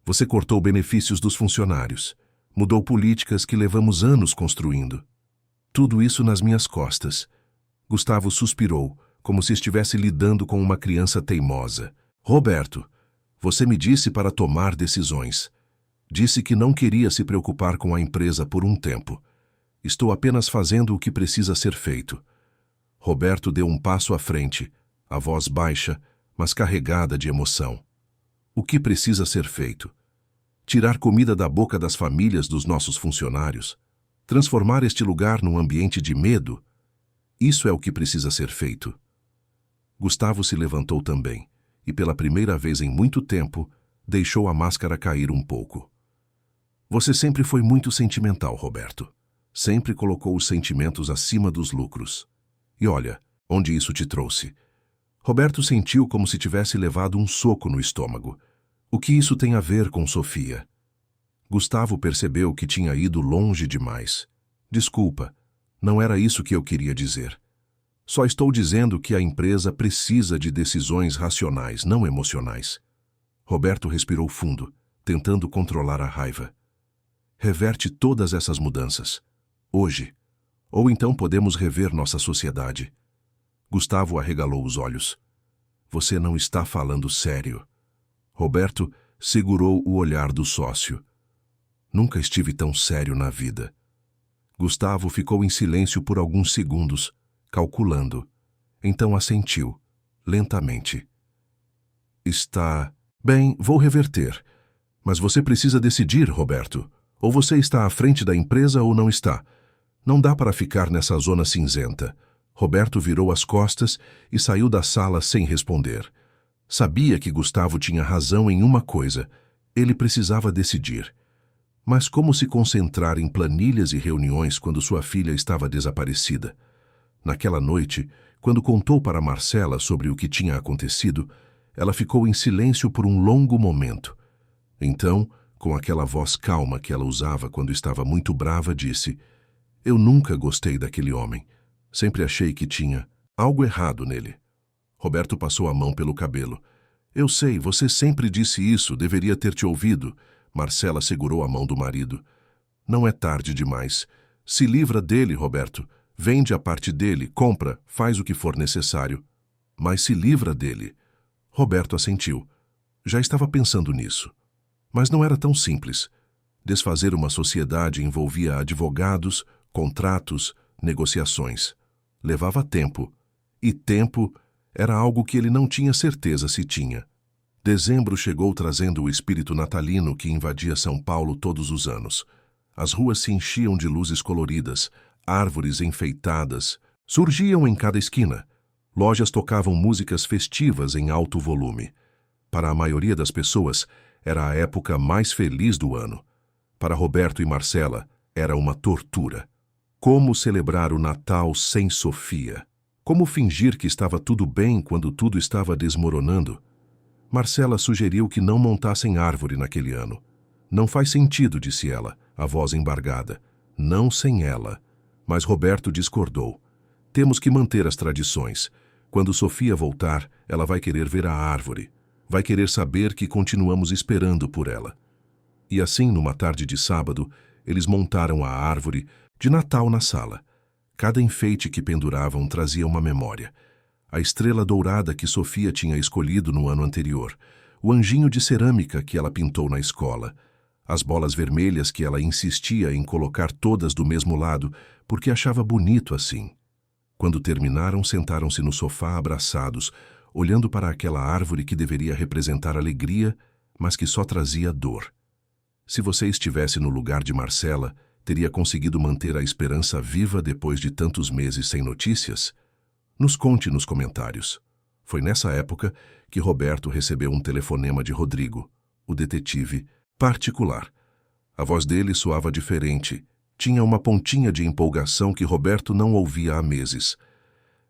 Você cortou benefícios dos funcionários, mudou políticas que levamos anos construindo. Tudo isso nas minhas costas." Gustavo suspirou, como se estivesse lidando com uma criança teimosa. "Roberto, você me disse para tomar decisões. Disse que não queria se preocupar com a empresa por um tempo. Estou apenas fazendo o que precisa ser feito." Roberto deu um passo à frente, a voz baixa, mas carregada de emoção. "O que precisa ser feito? Tirar comida da boca das famílias dos nossos funcionários? Transformar este lugar num ambiente de medo? Isso é o que precisa ser feito." Gustavo se levantou também, e pela primeira vez em muito tempo, deixou a máscara cair um pouco. "Você sempre foi muito sentimental, Roberto. Sempre colocou os sentimentos acima dos lucros. E olha, onde isso te trouxe." Roberto sentiu como se tivesse levado um soco no estômago. O que isso tem a ver com Sofia? Gustavo percebeu que tinha ido longe demais. "Desculpa, não era isso que eu queria dizer. Só estou dizendo que a empresa precisa de decisões racionais, não emocionais." Roberto respirou fundo, tentando controlar a raiva. "Reverte todas essas mudanças. Hoje. Ou então podemos rever nossa sociedade." Gustavo arregalou os olhos. "Você não está falando sério." Roberto segurou o olhar do sócio. Nunca estive tão sério na vida. Gustavo ficou em silêncio por alguns segundos, calculando. Então assentiu, lentamente. Está... Bem, vou reverter. Mas você precisa decidir, Roberto. Ou você está à frente da empresa ou não está. Não dá para ficar nessa zona cinzenta. Roberto virou as costas e saiu da sala sem responder. Sabia que Gustavo tinha razão em uma coisa. Ele precisava decidir. Mas como se concentrar em planilhas e reuniões quando sua filha estava desaparecida? Naquela noite, quando contou para Marcela sobre o que tinha acontecido, ela ficou em silêncio por um longo momento. Então, com aquela voz calma que ela usava quando estava muito brava, disse: Eu nunca gostei daquele homem. Sempre achei que tinha algo errado nele. Roberto passou a mão pelo cabelo. Eu sei, você sempre disse isso, deveria ter te ouvido. Marcela segurou a mão do marido. Não é tarde demais. Se livra dele, Roberto. Vende a parte dele, compra, faz o que for necessário. Mas se livra dele. Roberto assentiu. Já estava pensando nisso. Mas não era tão simples. Desfazer uma sociedade envolvia advogados, contratos, negociações. Levava tempo. E tempo era algo que ele não tinha certeza se tinha. Dezembro chegou trazendo o espírito natalino que invadia São Paulo todos os anos. As ruas se enchiam de luzes coloridas, árvores enfeitadas, surgiam em cada esquina. Lojas tocavam músicas festivas em alto volume. Para a maioria das pessoas, era a época mais feliz do ano. Para Roberto e Marcela, era uma tortura. Como celebrar o Natal sem Sofia? Como fingir que estava tudo bem quando tudo estava desmoronando? Marcela sugeriu que não montassem árvore naquele ano. Não faz sentido, disse ela, a voz embargada. Não sem ela. Mas Roberto discordou. Temos que manter as tradições. Quando Sofia voltar, ela vai querer ver a árvore. Vai querer saber que continuamos esperando por ela. E assim, numa tarde de sábado, eles montaram a árvore de Natal na sala. Cada enfeite que penduravam trazia uma memória. A estrela dourada que Sofia tinha escolhido no ano anterior, o anjinho de cerâmica que ela pintou na escola, as bolas vermelhas que ela insistia em colocar todas do mesmo lado porque achava bonito assim. Quando terminaram, sentaram-se no sofá abraçados, olhando para aquela árvore que deveria representar alegria, mas que só trazia dor. Se você estivesse no lugar de Marcela, teria conseguido manter a esperança viva depois de tantos meses sem notícias? Nos conte nos comentários. Foi nessa época que Roberto recebeu um telefonema de Rodrigo, o detetive particular. A voz dele soava diferente. Tinha uma pontinha de empolgação que Roberto não ouvia há meses.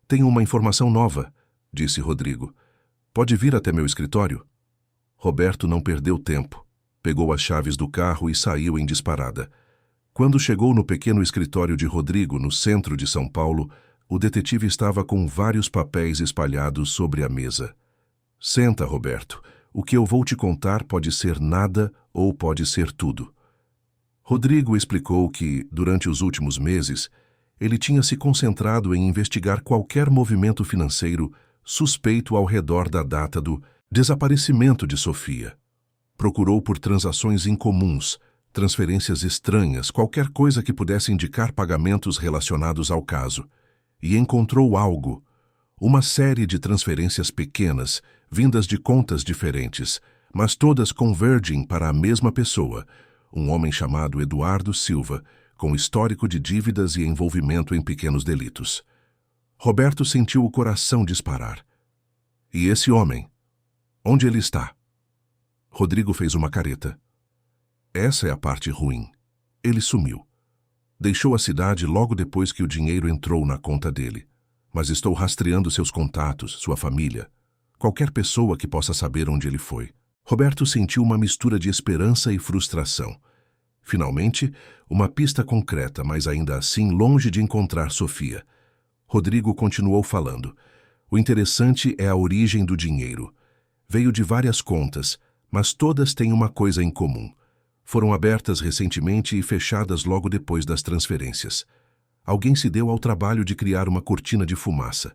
Tenho uma informação nova, disse Rodrigo. Pode vir até meu escritório? Roberto não perdeu tempo. Pegou as chaves do carro e saiu em disparada. Quando chegou no pequeno escritório de Rodrigo, no centro de São Paulo, o detetive estava com vários papéis espalhados sobre a mesa. Senta, Roberto. O que eu vou te contar pode ser nada ou pode ser tudo. Rodrigo explicou que, durante os últimos meses, ele tinha se concentrado em investigar qualquer movimento financeiro suspeito ao redor da data do desaparecimento de Sofia. Procurou por transações incomuns, transferências estranhas, qualquer coisa que pudesse indicar pagamentos relacionados ao caso. E encontrou algo, uma série de transferências pequenas, vindas de contas diferentes, mas todas convergem para a mesma pessoa, um homem chamado Eduardo Silva, com histórico de dívidas e envolvimento em pequenos delitos. Roberto sentiu o coração disparar. E esse homem? Onde ele está? Rodrigo fez uma careta. Essa é a parte ruim. Ele sumiu. Deixou a cidade logo depois que o dinheiro entrou na conta dele. Mas estou rastreando seus contatos, sua família, qualquer pessoa que possa saber onde ele foi. Roberto sentiu uma mistura de esperança e frustração. Finalmente, uma pista concreta, mas ainda assim longe de encontrar Sofia. Rodrigo continuou falando. O interessante é a origem do dinheiro. Veio de várias contas, mas todas têm uma coisa em comum. Foram abertas recentemente e fechadas logo depois das transferências. Alguém se deu ao trabalho de criar uma cortina de fumaça.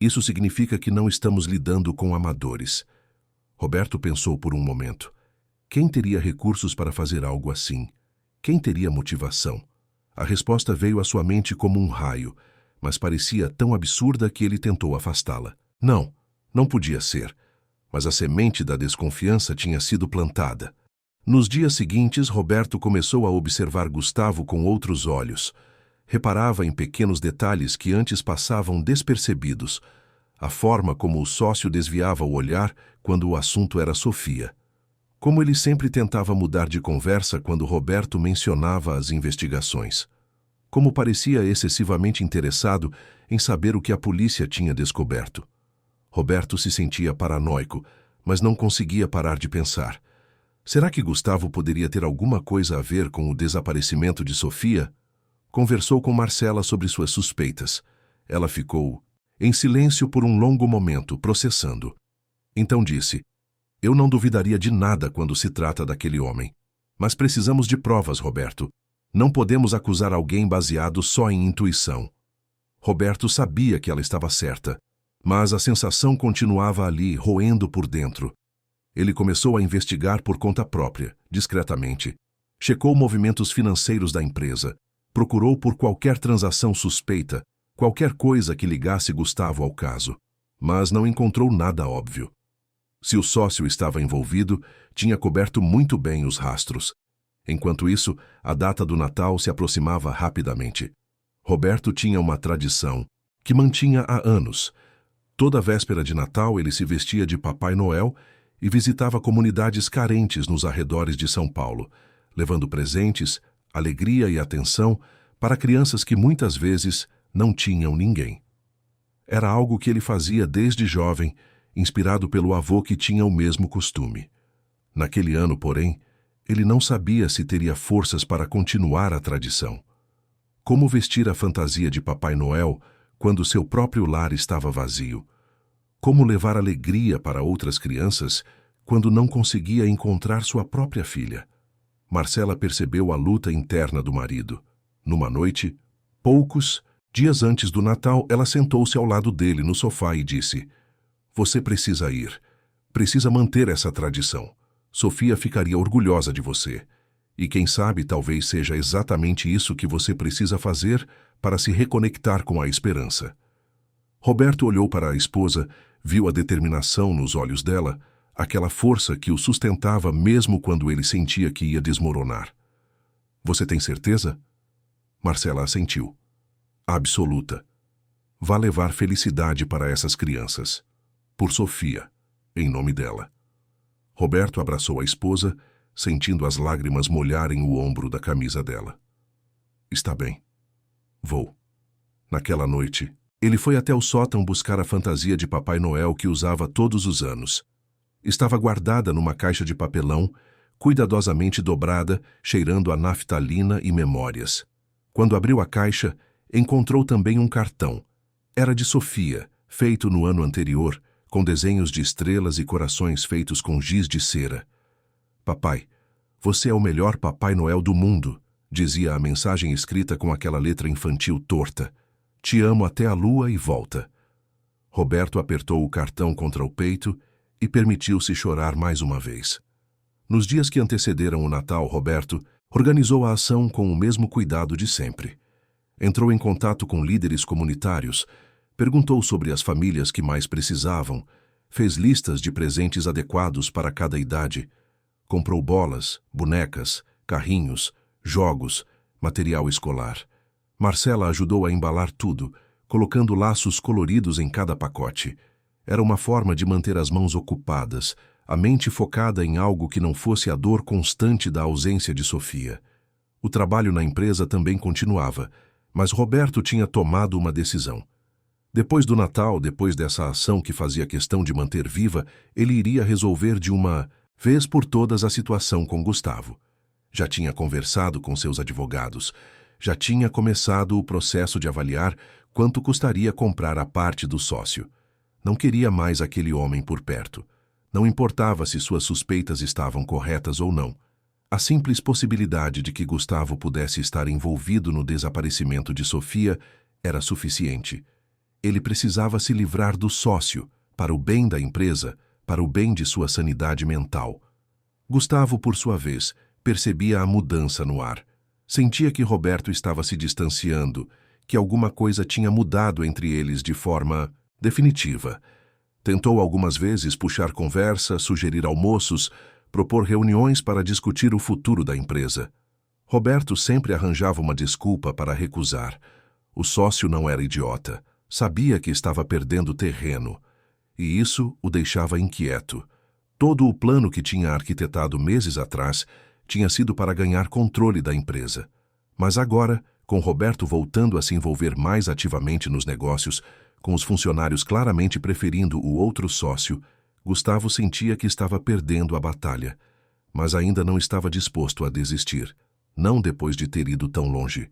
Isso significa que não estamos lidando com amadores. Roberto pensou por um momento. Quem teria recursos para fazer algo assim? Quem teria motivação? A resposta veio à sua mente como um raio, mas parecia tão absurda que ele tentou afastá-la. Não, não podia ser. Mas a semente da desconfiança tinha sido plantada. Nos dias seguintes, Roberto começou a observar Gustavo com outros olhos. Reparava em pequenos detalhes que antes passavam despercebidos. A forma como o sócio desviava o olhar quando o assunto era Sofia. Como ele sempre tentava mudar de conversa quando Roberto mencionava as investigações. Como parecia excessivamente interessado em saber o que a polícia tinha descoberto. Roberto se sentia paranoico, mas não conseguia parar de pensar. Será que Gustavo poderia ter alguma coisa a ver com o desaparecimento de Sofia? Conversou com Marcela sobre suas suspeitas. Ela ficou em silêncio por um longo momento, processando. Então disse: "Eu não duvidaria de nada quando se trata daquele homem. Mas precisamos de provas, Roberto. Não podemos acusar alguém baseado só em intuição." Roberto sabia que ela estava certa, mas a sensação continuava ali, roendo por dentro. Ele começou a investigar por conta própria, discretamente. Checou movimentos financeiros da empresa. Procurou por qualquer transação suspeita, qualquer coisa que ligasse Gustavo ao caso. Mas não encontrou nada óbvio. Se o sócio estava envolvido, tinha coberto muito bem os rastros. Enquanto isso, a data do Natal se aproximava rapidamente. Roberto tinha uma tradição, que mantinha há anos. Toda véspera de Natal ele se vestia de Papai Noel e visitava comunidades carentes nos arredores de São Paulo, levando presentes, alegria e atenção para crianças que muitas vezes não tinham ninguém. Era algo que ele fazia desde jovem, inspirado pelo avô que tinha o mesmo costume. Naquele ano, porém, ele não sabia se teria forças para continuar a tradição. Como vestir a fantasia de Papai Noel quando seu próprio lar estava vazio? Como levar alegria para outras crianças quando não conseguia encontrar sua própria filha? Marcela percebeu a luta interna do marido. Numa noite, poucos dias antes do Natal, ela sentou-se ao lado dele no sofá e disse: "Você precisa ir. Precisa manter essa tradição. Sofia ficaria orgulhosa de você. E quem sabe talvez seja exatamente isso que você precisa fazer para se reconectar com a esperança." Roberto olhou para a esposa, viu a determinação nos olhos dela, aquela força que o sustentava mesmo quando ele sentia que ia desmoronar. "Você tem certeza?" Marcela assentiu. "Absoluta. Vá levar felicidade para essas crianças. Por Sofia, em nome dela." Roberto abraçou a esposa, sentindo as lágrimas molharem o ombro da camisa dela. "Está bem. Vou." Naquela noite, ele foi até o sótão buscar a fantasia de Papai Noel que usava todos os anos. Estava guardada numa caixa de papelão, cuidadosamente dobrada, cheirando a naftalina e memórias. Quando abriu a caixa, encontrou também um cartão. Era de Sofia, feito no ano anterior, com desenhos de estrelas e corações feitos com giz de cera. "Papai, você é o melhor Papai Noel do mundo", dizia a mensagem escrita com aquela letra infantil torta. "Te amo até a lua e volta." Roberto apertou o cartão contra o peito e permitiu-se chorar mais uma vez. Nos dias que antecederam o Natal, Roberto organizou a ação com o mesmo cuidado de sempre. Entrou em contato com líderes comunitários, perguntou sobre as famílias que mais precisavam, fez listas de presentes adequados para cada idade, comprou bolas, bonecas, carrinhos, jogos, material escolar. Marcela ajudou a embalar tudo, colocando laços coloridos em cada pacote. Era uma forma de manter as mãos ocupadas, a mente focada em algo que não fosse a dor constante da ausência de Sofia. O trabalho na empresa também continuava, mas Roberto tinha tomado uma decisão. Depois do Natal, depois dessa ação que fazia questão de manter viva, ele iria resolver de uma vez por todas a situação com Gustavo. Já tinha conversado com seus advogados, já tinha começado o processo de avaliar quanto custaria comprar a parte do sócio. Não queria mais aquele homem por perto. Não importava se suas suspeitas estavam corretas ou não. A simples possibilidade de que Gustavo pudesse estar envolvido no desaparecimento de Sofia era suficiente. Ele precisava se livrar do sócio, para o bem da empresa, para o bem de sua sanidade mental. Gustavo, por sua vez, percebia a mudança no ar. Sentia que Roberto estava se distanciando, que alguma coisa tinha mudado entre eles de forma definitiva. Tentou algumas vezes puxar conversa, sugerir almoços, propor reuniões para discutir o futuro da empresa. Roberto sempre arranjava uma desculpa para recusar. O sócio não era idiota. Sabia que estava perdendo terreno. E isso o deixava inquieto. Todo o plano que tinha arquitetado meses atrás tinha sido para ganhar controle da empresa. Mas agora, com Roberto voltando a se envolver mais ativamente nos negócios, com os funcionários claramente preferindo o outro sócio, Gustavo sentia que estava perdendo a batalha. Mas ainda não estava disposto a desistir. Não depois de ter ido tão longe.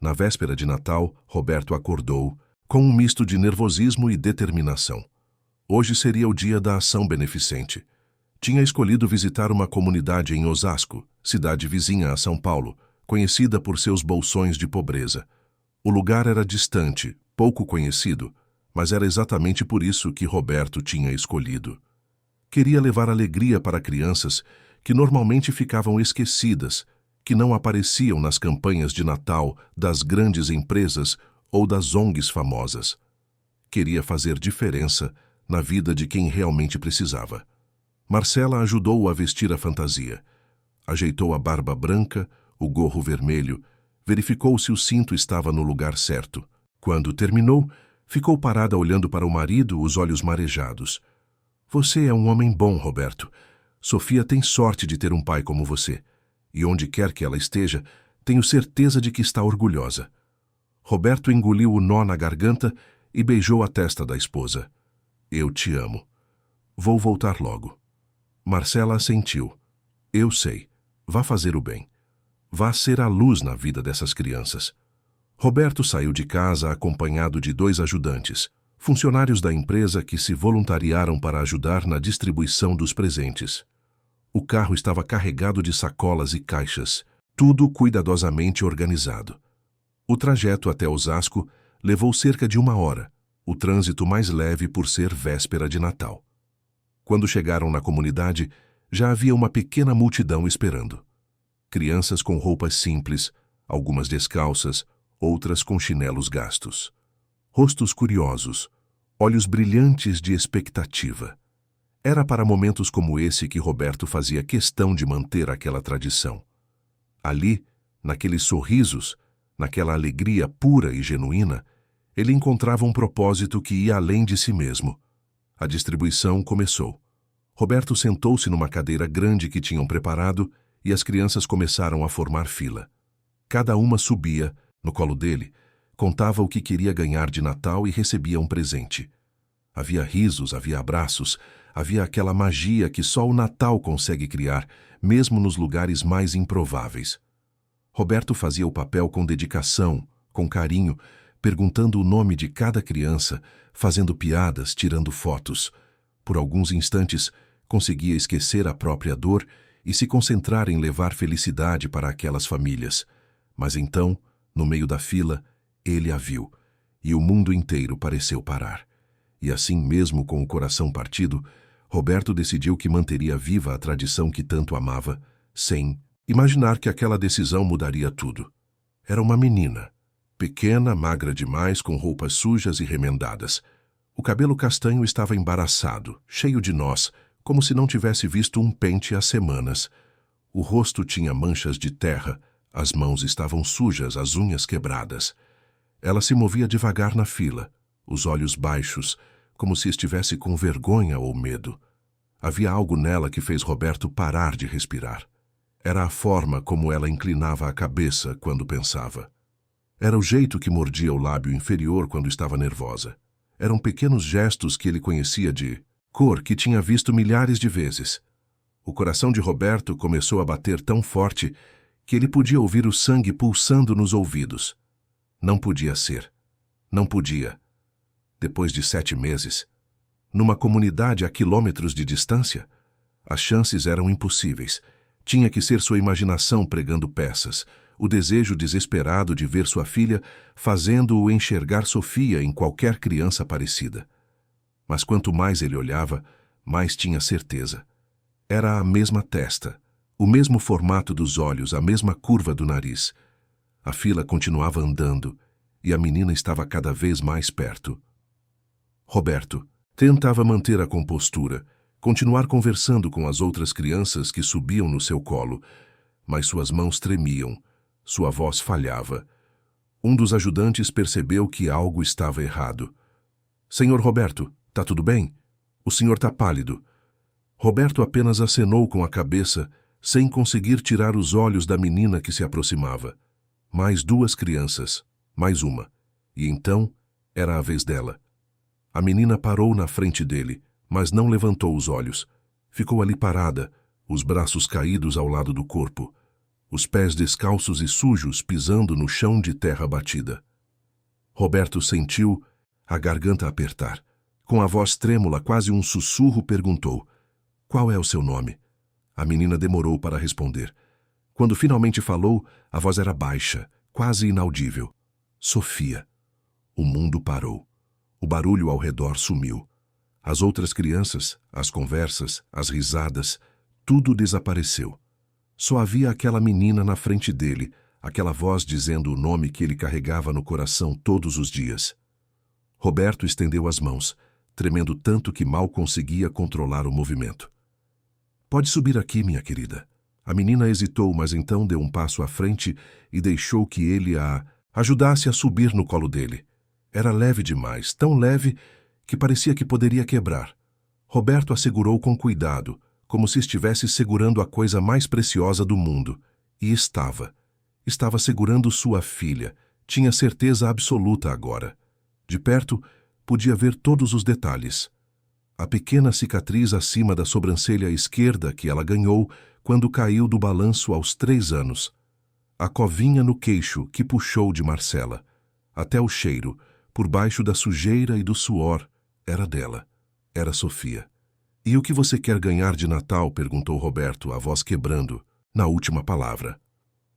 Na véspera de Natal, Roberto acordou, com um misto de nervosismo e determinação. Hoje seria o dia da ação beneficente. Tinha escolhido visitar uma comunidade em Osasco, cidade vizinha a São Paulo, conhecida por seus bolsões de pobreza. O lugar era distante, pouco conhecido, mas era exatamente por isso que Roberto tinha escolhido. Queria levar alegria para crianças que normalmente ficavam esquecidas, que não apareciam nas campanhas de Natal das grandes empresas ou das ONGs famosas. Queria fazer diferença na vida de quem realmente precisava. Marcela ajudou-o a vestir a fantasia. Ajeitou a barba branca, o gorro vermelho, verificou se o cinto estava no lugar certo. Quando terminou, ficou parada olhando para o marido, os olhos marejados. Você é um homem bom, Roberto. Sofia tem sorte de ter um pai como você. E onde quer que ela esteja, tenho certeza de que está orgulhosa. Roberto engoliu o nó na garganta e beijou a testa da esposa. Eu te amo. Vou voltar logo. Marcela assentiu. Eu sei. Vá fazer o bem. Vá ser a luz na vida dessas crianças. Roberto saiu de casa acompanhado de 2 ajudantes, funcionários da empresa que se voluntariaram para ajudar na distribuição dos presentes. O carro estava carregado de sacolas e caixas, tudo cuidadosamente organizado. O trajeto até Osasco levou cerca de 1 hora, o trânsito mais leve por ser véspera de Natal. Quando chegaram na comunidade, já havia uma pequena multidão esperando. Crianças com roupas simples, algumas descalças, outras com chinelos gastos. Rostos curiosos, olhos brilhantes de expectativa. Era para momentos como esse que Roberto fazia questão de manter aquela tradição. Ali, naqueles sorrisos, naquela alegria pura e genuína, ele encontrava um propósito que ia além de si mesmo. A distribuição começou. Roberto sentou-se numa cadeira grande que tinham preparado e as crianças começaram a formar fila. Cada uma subia, no colo dele, contava o que queria ganhar de Natal e recebia um presente. Havia risos, havia abraços, havia aquela magia que só o Natal consegue criar, mesmo nos lugares mais improváveis. Roberto fazia o papel com dedicação, com carinho, perguntando o nome de cada criança, fazendo piadas, tirando fotos. Por alguns instantes, conseguia esquecer a própria dor e se concentrar em levar felicidade para aquelas famílias. Mas então, no meio da fila, ele a viu, e o mundo inteiro pareceu parar. E assim mesmo com o coração partido, Roberto decidiu que manteria viva a tradição que tanto amava, sem imaginar que aquela decisão mudaria tudo. Era uma menina, pequena, magra demais, com roupas sujas e remendadas. O cabelo castanho estava embaraçado, cheio de nós, como se não tivesse visto um pente há semanas. O rosto tinha manchas de terra, as mãos estavam sujas, as unhas quebradas. Ela se movia devagar na fila, os olhos baixos, como se estivesse com vergonha ou medo. Havia algo nela que fez Roberto parar de respirar. Era a forma como ela inclinava a cabeça quando pensava. Era o jeito que mordia o lábio inferior quando estava nervosa. Eram pequenos gestos que ele conhecia de cor que tinha visto milhares de vezes. O coração de Roberto começou a bater tão forte que ele podia ouvir o sangue pulsando nos ouvidos. Não podia ser. Não podia. Depois de 7 meses, numa comunidade a quilômetros de distância, as chances eram impossíveis. Tinha que ser sua imaginação pregando peças, o desejo desesperado de ver sua filha fazendo-o enxergar Sofia em qualquer criança parecida. Mas quanto mais ele olhava, mais tinha certeza. Era a mesma testa, O mesmo formato dos olhos, a mesma curva do nariz. A fila continuava andando e a menina estava cada vez mais perto. Roberto tentava manter a compostura, continuar conversando com as outras crianças que subiam no seu colo, mas suas mãos tremiam, sua voz falhava. Um dos ajudantes percebeu que algo estava errado. Senhor Roberto, tá tudo bem? O senhor tá pálido. Roberto apenas acenou com a cabeça, sem conseguir tirar os olhos da menina que se aproximava. Mais duas crianças, mais uma. E então era a vez dela. A menina parou na frente dele, mas não levantou os olhos. Ficou ali parada, os braços caídos ao lado do corpo, os pés descalços e sujos pisando no chão de terra batida. Roberto sentiu a garganta apertar. Com a voz trêmula, quase um sussurro, perguntou: "Qual é o seu nome?" A menina demorou para responder. Quando finalmente falou, a voz era baixa, quase inaudível. Sofia. O mundo parou. O barulho ao redor sumiu. As outras crianças, as conversas, as risadas, tudo desapareceu. Só havia aquela menina na frente dele, aquela voz dizendo o nome que ele carregava no coração todos os dias. Roberto estendeu as mãos, tremendo tanto que mal conseguia controlar o movimento. "Pode subir aqui, minha querida." A menina hesitou, mas então deu um passo à frente e deixou que ele a ajudasse a subir no colo dele. Era leve demais, tão leve que parecia que poderia quebrar. Roberto a segurou com cuidado, como se estivesse segurando a coisa mais preciosa do mundo. E estava. Estava segurando sua filha. Tinha certeza absoluta agora. De perto, podia ver todos os detalhes. A pequena cicatriz acima da sobrancelha esquerda que ela ganhou quando caiu do balanço aos 3 anos. A covinha no queixo que puxou de Marcela. Até o cheiro, por baixo da sujeira e do suor, era dela. Era Sofia. "E o que você quer ganhar de Natal?" perguntou Roberto, a voz quebrando, na última palavra.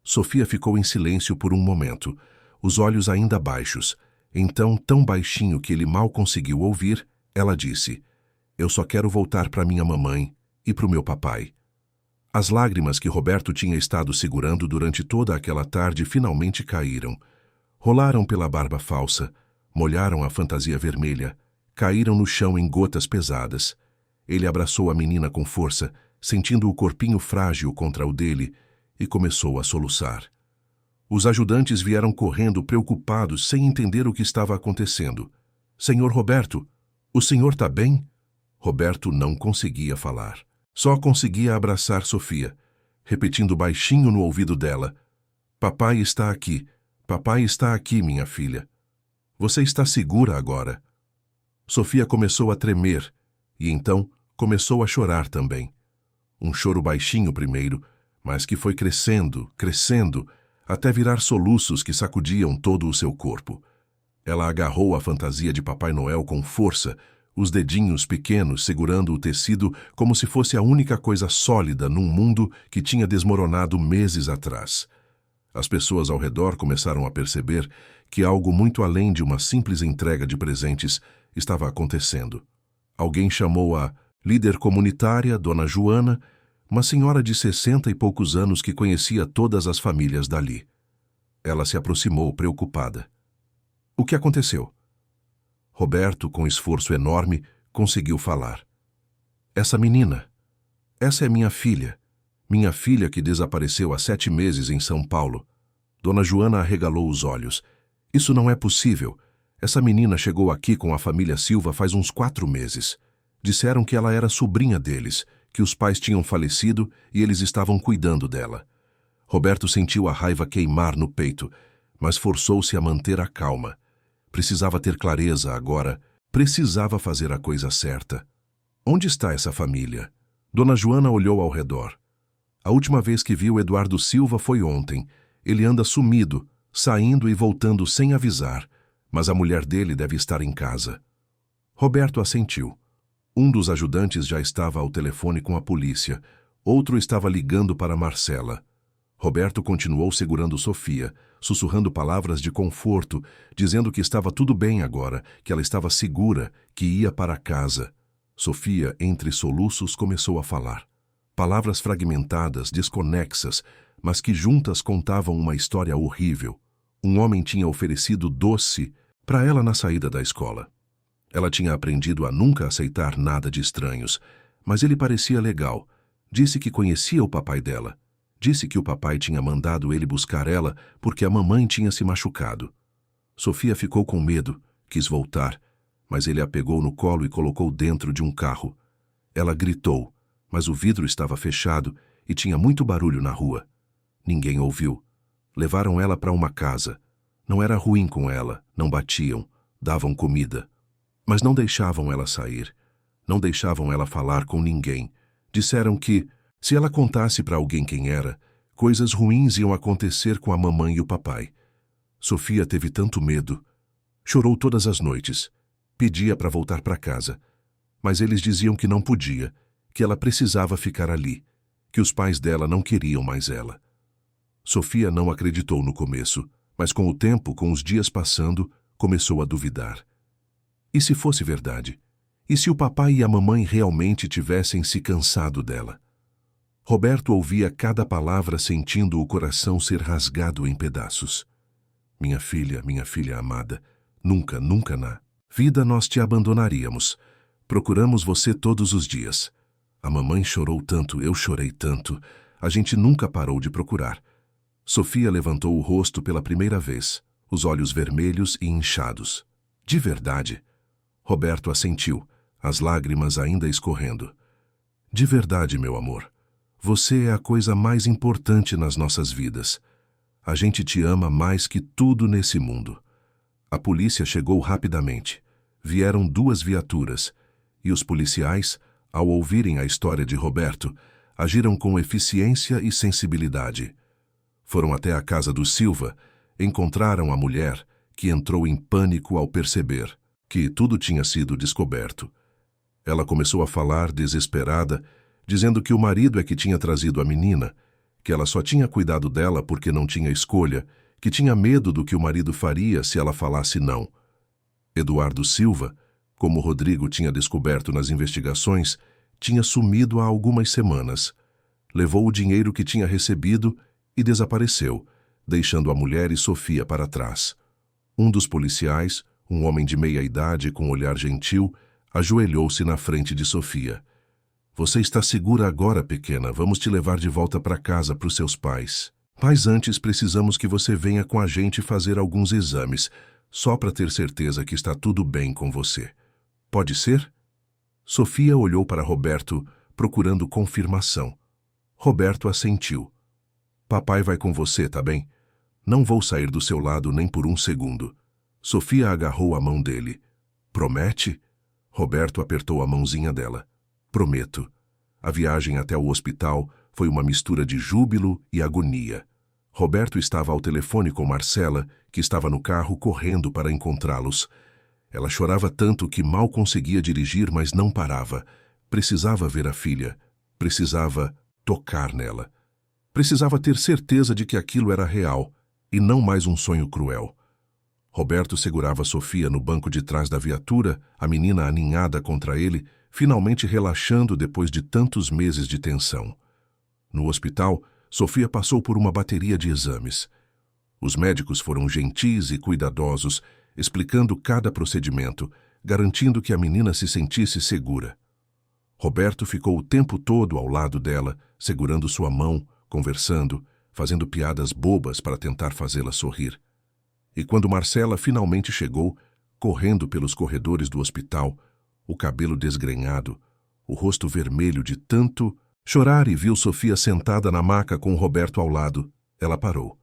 Sofia ficou em silêncio por um momento, os olhos ainda baixos. Então, tão baixinho que ele mal conseguiu ouvir, ela disse: "Eu só quero voltar para minha mamãe e para o meu papai." As lágrimas que Roberto tinha estado segurando durante toda aquela tarde finalmente caíram. Rolaram pela barba falsa, molharam a fantasia vermelha, caíram no chão em gotas pesadas. Ele abraçou a menina com força, sentindo o corpinho frágil contra o dele, e começou a soluçar. Os ajudantes vieram correndo, preocupados, sem entender o que estava acontecendo. "Senhor Roberto, o senhor está bem?" Roberto não conseguia falar. Só conseguia abraçar Sofia, repetindo baixinho no ouvido dela: "Papai está aqui. Papai está aqui, minha filha. Você está segura agora." Sofia começou a tremer e então começou a chorar também. Um choro baixinho primeiro, mas que foi crescendo, crescendo, até virar soluços que sacudiam todo o seu corpo. Ela agarrou a fantasia de Papai Noel com força, os dedinhos pequenos segurando o tecido como se fosse a única coisa sólida num mundo que tinha desmoronado meses atrás. As pessoas ao redor começaram a perceber que algo muito além de uma simples entrega de presentes estava acontecendo. Alguém chamou a líder comunitária, Dona Joana, uma senhora de 60 e poucos anos que conhecia todas as famílias dali. Ela se aproximou, preocupada. "O que aconteceu?" Roberto, com esforço enorme, conseguiu falar. "Essa menina. Essa é minha filha que desapareceu há 7 meses em São Paulo." Dona Joana arregalou os olhos. "Isso não é possível. Essa menina chegou aqui com a família Silva faz uns 4 meses. Disseram que ela era sobrinha deles, que os pais tinham falecido e eles estavam cuidando dela." Roberto sentiu a raiva queimar no peito, mas forçou-se a manter a calma. Precisava ter clareza agora, precisava fazer a coisa certa. "Onde está essa família?" Dona Joana olhou ao redor. A última vez que viu Eduardo Silva foi ontem. Ele anda sumido, saindo e voltando sem avisar, mas a mulher dele deve estar em casa. Roberto assentiu. Um dos ajudantes já estava ao telefone com a polícia, outro estava ligando para Marcela. Roberto continuou segurando Sofia, sussurrando palavras de conforto, dizendo que estava tudo bem agora, que ela estava segura, que ia para casa. Sofia, entre soluços, começou a falar. Palavras fragmentadas, desconexas, mas que juntas contavam uma história horrível. Um homem tinha oferecido doce para ela na saída da escola. Ela tinha aprendido a nunca aceitar nada de estranhos, mas ele parecia legal. Disse que conhecia o papai dela. Disse que o papai tinha mandado ele buscar ela porque a mamãe tinha se machucado. Sofia ficou com medo, quis voltar, mas ele a pegou no colo e colocou dentro de um carro. Ela gritou, mas o vidro estava fechado e tinha muito barulho na rua. Ninguém ouviu. Levaram ela para uma casa. Não era ruim com ela, não batiam, davam comida. Mas não deixavam ela sair. Não deixavam ela falar com ninguém. Disseram que, se ela contasse para alguém quem era, coisas ruins iam acontecer com a mamãe e o papai. Sofia teve tanto medo. Chorou todas as noites. Pedia para voltar para casa. Mas eles diziam que não podia, que ela precisava ficar ali, que os pais dela não queriam mais ela. Sofia não acreditou no começo, mas com o tempo, com os dias passando, começou a duvidar. E se fosse verdade? E se o papai e a mamãe realmente tivessem se cansado dela? Roberto ouvia cada palavra sentindo o coração ser rasgado em pedaços. Minha filha amada, nunca, nunca na vida nós te abandonaríamos. Procuramos você todos os dias. A mamãe chorou tanto, eu chorei tanto. A gente nunca parou de procurar. Sofia levantou o rosto pela primeira vez, os olhos vermelhos e inchados. De verdade? Roberto assentiu, as lágrimas ainda escorrendo. De verdade, meu amor. Você é a coisa mais importante nas nossas vidas. A gente te ama mais que tudo nesse mundo. A polícia chegou rapidamente. Vieram 2 viaturas, e os policiais, ao ouvirem a história de Roberto, agiram com eficiência e sensibilidade. Foram até a casa do Silva, encontraram a mulher, que entrou em pânico ao perceber que tudo tinha sido descoberto. Ela começou a falar desesperada, dizendo que o marido é que tinha trazido a menina, que ela só tinha cuidado dela porque não tinha escolha, que tinha medo do que o marido faria se ela falasse não. Eduardo Silva, como Rodrigo tinha descoberto nas investigações, tinha sumido há algumas semanas. Levou o dinheiro que tinha recebido e desapareceu, deixando a mulher e Sofia para trás. Um dos policiais, um homem de meia idade com olhar gentil, ajoelhou-se na frente de Sofia. Você está segura agora, pequena. Vamos te levar de volta para casa, para os seus pais. Mas antes precisamos que você venha com a gente fazer alguns exames, só para ter certeza que está tudo bem com você. Pode ser? Sofia olhou para Roberto, procurando confirmação. Roberto assentiu. Papai vai com você, tá bem? Não vou sair do seu lado nem por um segundo. Sofia agarrou a mão dele. Promete? Roberto apertou a mãozinha dela. Prometo. A viagem até o hospital foi uma mistura de júbilo e agonia. Roberto estava ao telefone com Marcela, que estava no carro correndo para encontrá-los. Ela chorava tanto que mal conseguia dirigir, mas não parava. Precisava ver a filha. Precisava tocar nela. Precisava ter certeza de que aquilo era real, e não mais um sonho cruel. Roberto segurava Sofia no banco de trás da viatura, a menina aninhada contra ele, finalmente relaxando depois de tantos meses de tensão. No hospital, Sofia passou por uma bateria de exames. Os médicos foram gentis e cuidadosos, explicando cada procedimento, garantindo que a menina se sentisse segura. Roberto ficou o tempo todo ao lado dela, segurando sua mão, conversando, fazendo piadas bobas para tentar fazê-la sorrir. E quando Marcela finalmente chegou, correndo pelos corredores do hospital, o cabelo desgrenhado, o rosto vermelho de tanto chorar, e viu Sofia sentada na maca com Roberto ao lado, ela parou.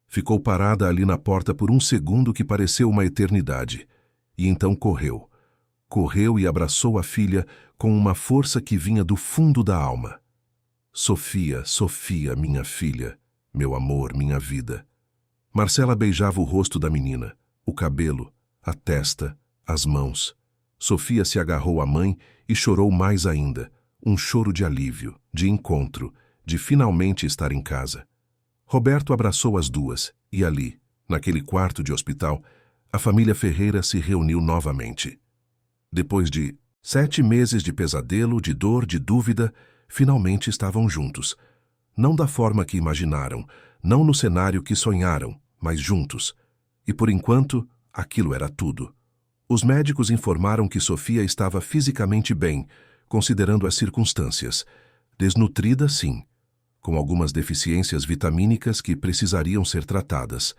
Ficou parada ali na porta por um segundo que pareceu uma eternidade, e então correu. Correu e abraçou a filha com uma força que vinha do fundo da alma. Sofia, Sofia, minha filha, meu amor, minha vida. Marcela beijava o rosto da menina, o cabelo, a testa, as mãos. Sofia se agarrou à mãe e chorou mais ainda, um choro de alívio, de encontro, de finalmente estar em casa. Roberto abraçou as duas e ali, naquele quarto de hospital, a família Ferreira se reuniu novamente. Depois de 7 meses de pesadelo, de dor, de dúvida, finalmente estavam juntos. Não da forma que imaginaram, não no cenário que sonharam, mas juntos. E por enquanto, aquilo era tudo. Os médicos informaram que Sofia estava fisicamente bem, considerando as circunstâncias. Desnutrida, sim, com algumas deficiências vitamínicas que precisariam ser tratadas,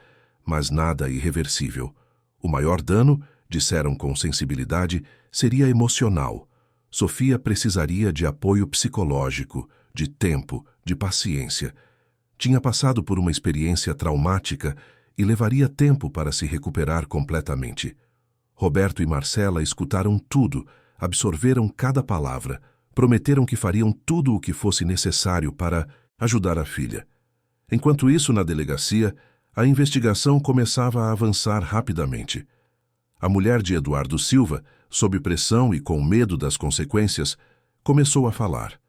mas nada irreversível. O maior dano, disseram com sensibilidade, seria emocional. Sofia precisaria de apoio psicológico, de tempo, de paciência. Tinha passado por uma experiência traumática e levaria tempo para se recuperar completamente. Roberto e Marcela escutaram tudo, absorveram cada palavra, prometeram que fariam tudo o que fosse necessário para ajudar a filha. Enquanto isso, na delegacia, a investigação começava a avançar rapidamente. A mulher de Eduardo Silva, sob pressão e com medo das consequências, começou a falar.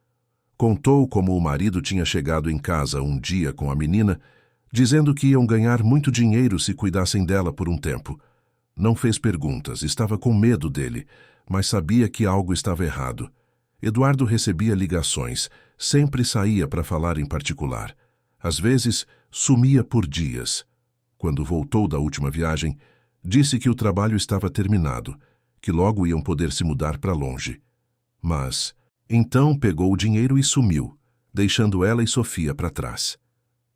Contou como o marido tinha chegado em casa um dia com a menina, dizendo que iam ganhar muito dinheiro se cuidassem dela por um tempo. Não fez perguntas, estava com medo dele, mas sabia que algo estava errado. Eduardo recebia ligações, sempre saía para falar em particular. Às vezes, sumia por dias. Quando voltou da última viagem, disse que o trabalho estava terminado, que logo iam poder se mudar para longe. Mas, então pegou o dinheiro e sumiu, deixando ela e Sofia para trás.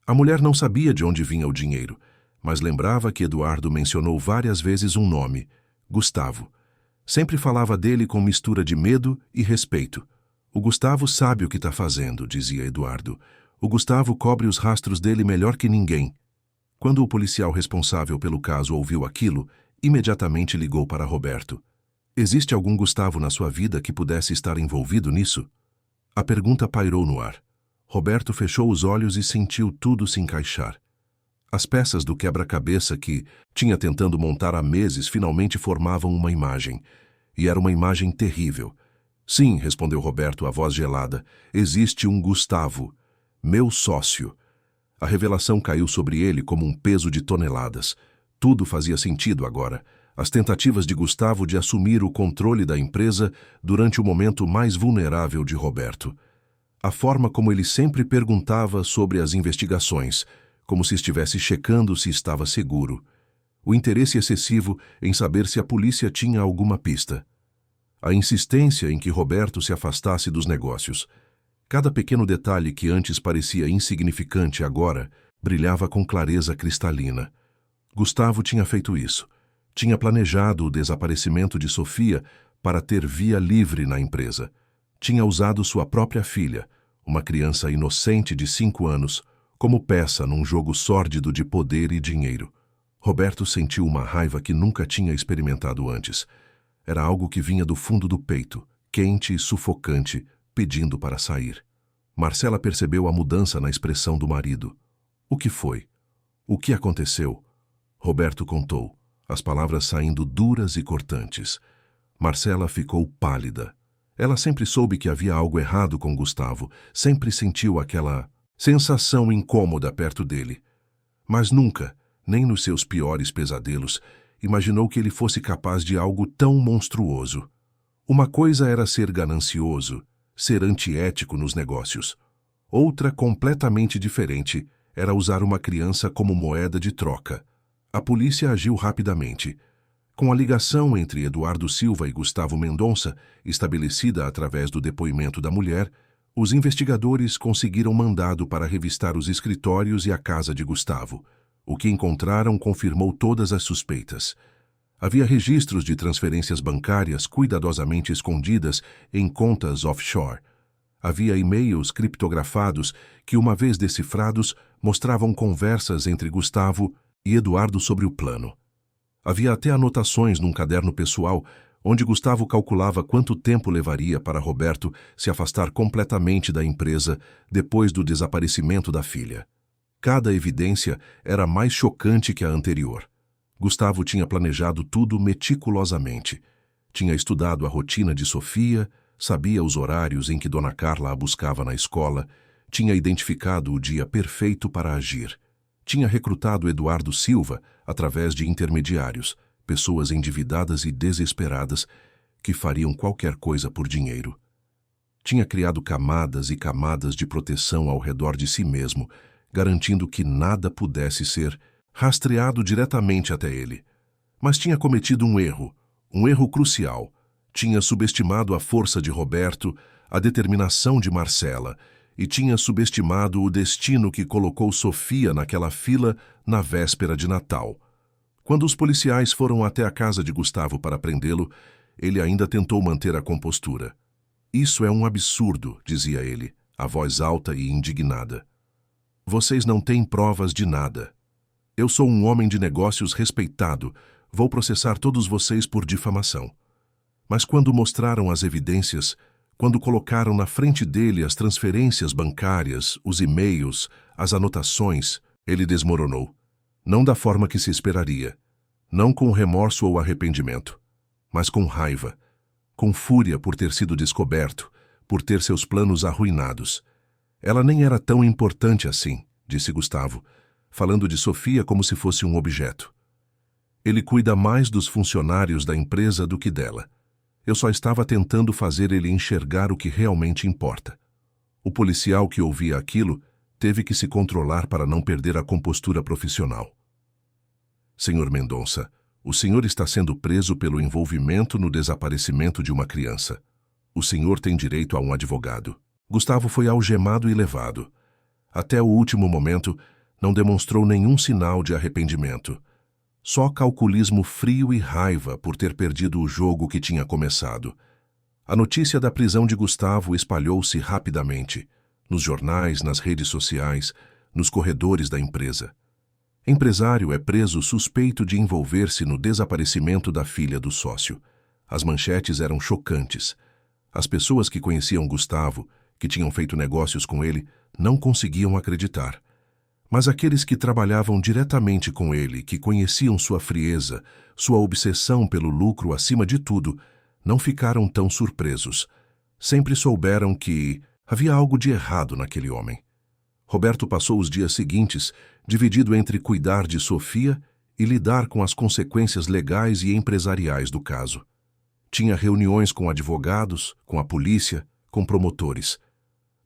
A mulher não sabia de onde vinha o dinheiro, mas lembrava que Eduardo mencionou várias vezes um nome, Gustavo. Sempre falava dele com mistura de medo e respeito. O Gustavo sabe o que está fazendo, dizia Eduardo. O Gustavo cobre os rastros dele melhor que ninguém. Quando o policial responsável pelo caso ouviu aquilo, imediatamente ligou para Roberto. Existe algum Gustavo na sua vida que pudesse estar envolvido nisso? A pergunta pairou no ar. Roberto fechou os olhos e sentiu tudo se encaixar. As peças do quebra-cabeça que tinha tentando montar há meses finalmente formavam uma imagem. E era uma imagem terrível. Sim, respondeu Roberto, a voz gelada. Existe um Gustavo. Meu sócio. A revelação caiu sobre ele como um peso de toneladas. Tudo fazia sentido agora. As tentativas de Gustavo de assumir o controle da empresa durante o momento mais vulnerável de Roberto. A forma como ele sempre perguntava sobre as investigações, como se estivesse checando se estava seguro. O interesse excessivo em saber se a polícia tinha alguma pista. A insistência em que Roberto se afastasse dos negócios. Cada pequeno detalhe que antes parecia insignificante agora brilhava com clareza cristalina. Gustavo tinha feito isso. Tinha planejado o desaparecimento de Sofia para ter via livre na empresa. Tinha usado sua própria filha, uma criança inocente de 5 anos, como peça num jogo sórdido de poder e dinheiro. Roberto sentiu uma raiva que nunca tinha experimentado antes. Era algo que vinha do fundo do peito, quente e sufocante, pedindo para sair. Marcela percebeu a mudança na expressão do marido. O que foi? O que aconteceu? Roberto contou, as palavras saindo duras e cortantes. Marcela ficou pálida. Ela sempre soube que havia algo errado com Gustavo, sempre sentiu aquela sensação incômoda perto dele. Mas nunca, nem nos seus piores pesadelos, imaginou que ele fosse capaz de algo tão monstruoso. Uma coisa era ser ganancioso, ser antiético nos negócios. Outra, completamente diferente, era usar uma criança como moeda de troca. A polícia agiu rapidamente. Com a ligação entre Eduardo Silva e Gustavo Mendonça, estabelecida através do depoimento da mulher, os investigadores conseguiram mandado para revistar os escritórios e a casa de Gustavo. O que encontraram confirmou todas as suspeitas. Havia registros de transferências bancárias cuidadosamente escondidas em contas offshore. Havia e-mails criptografados que, uma vez decifrados, mostravam conversas entre Gustavo e Eduardo sobre o plano. Havia até anotações num caderno pessoal onde Gustavo calculava quanto tempo levaria para Roberto se afastar completamente da empresa depois do desaparecimento da filha. Cada evidência era mais chocante que a anterior. Gustavo tinha planejado tudo meticulosamente. Tinha estudado a rotina de Sofia, sabia os horários em que Dona Carla a buscava na escola, tinha identificado o dia perfeito para agir. Tinha recrutado Eduardo Silva através de intermediários, pessoas endividadas e desesperadas que fariam qualquer coisa por dinheiro. Tinha criado camadas e camadas de proteção ao redor de si mesmo, garantindo que nada pudesse ser rastreado diretamente até ele. Mas tinha cometido um erro crucial. Tinha subestimado a força de Roberto, a determinação de Marcela, e tinha subestimado o destino que colocou Sofia naquela fila na véspera de Natal. Quando os policiais foram até a casa de Gustavo para prendê-lo, ele ainda tentou manter a compostura. "Isso é um absurdo", dizia ele, a voz alta e indignada. "Vocês não têm provas de nada. Eu sou um homem de negócios respeitado, vou processar todos vocês por difamação." Mas quando mostraram as evidências, quando colocaram na frente dele as transferências bancárias, os e-mails, as anotações, ele desmoronou. Não da forma que se esperaria, não com remorso ou arrependimento, mas com raiva, com fúria por ter sido descoberto, por ter seus planos arruinados. "Ela nem era tão importante assim", disse Gustavo, falando de Sofia como se fosse um objeto. "Ele cuida mais dos funcionários da empresa do que dela. Eu só estava tentando fazer ele enxergar o que realmente importa." O policial que ouvia aquilo teve que se controlar para não perder a compostura profissional. "Senhor Mendonça, o senhor está sendo preso pelo envolvimento no desaparecimento de uma criança. O senhor tem direito a um advogado." Gustavo foi algemado e levado. Até o último momento, não demonstrou nenhum sinal de arrependimento. Só calculismo frio e raiva por ter perdido o jogo que tinha começado. A notícia da prisão de Gustavo espalhou-se rapidamente, nos jornais, nas redes sociais, nos corredores da empresa. Empresário é preso suspeito de envolver-se no desaparecimento da filha do sócio. As manchetes eram chocantes. As pessoas que conheciam Gustavo, que tinham feito negócios com ele, não conseguiam acreditar. Mas aqueles que trabalhavam diretamente com ele, que conheciam sua frieza, sua obsessão pelo lucro acima de tudo, não ficaram tão surpresos. Sempre souberam que havia algo de errado naquele homem. Roberto passou os dias seguintes dividido entre cuidar de Sofia e lidar com as consequências legais e empresariais do caso. Tinha reuniões com advogados, com a polícia, com promotores.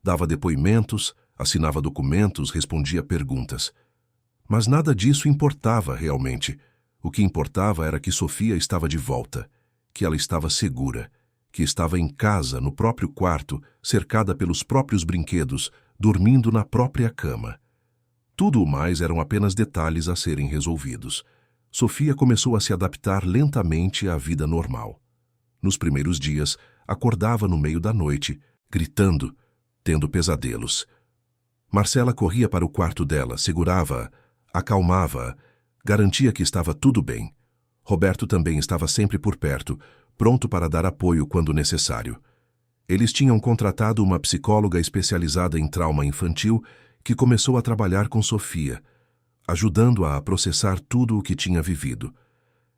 Dava depoimentos, assinava documentos, respondia perguntas. Mas nada disso importava realmente. O que importava era que Sofia estava de volta, que ela estava segura, que estava em casa, no próprio quarto, cercada pelos próprios brinquedos, dormindo na própria cama. Tudo o mais eram apenas detalhes a serem resolvidos. Sofia começou a se adaptar lentamente à vida normal. Nos primeiros dias, acordava no meio da noite, gritando, tendo pesadelos. Marcela corria para o quarto dela, segurava-a, acalmava-a, garantia que estava tudo bem. Roberto também estava sempre por perto, pronto para dar apoio quando necessário. Eles tinham contratado uma psicóloga especializada em trauma infantil que começou a trabalhar com Sofia, ajudando-a a processar tudo o que tinha vivido.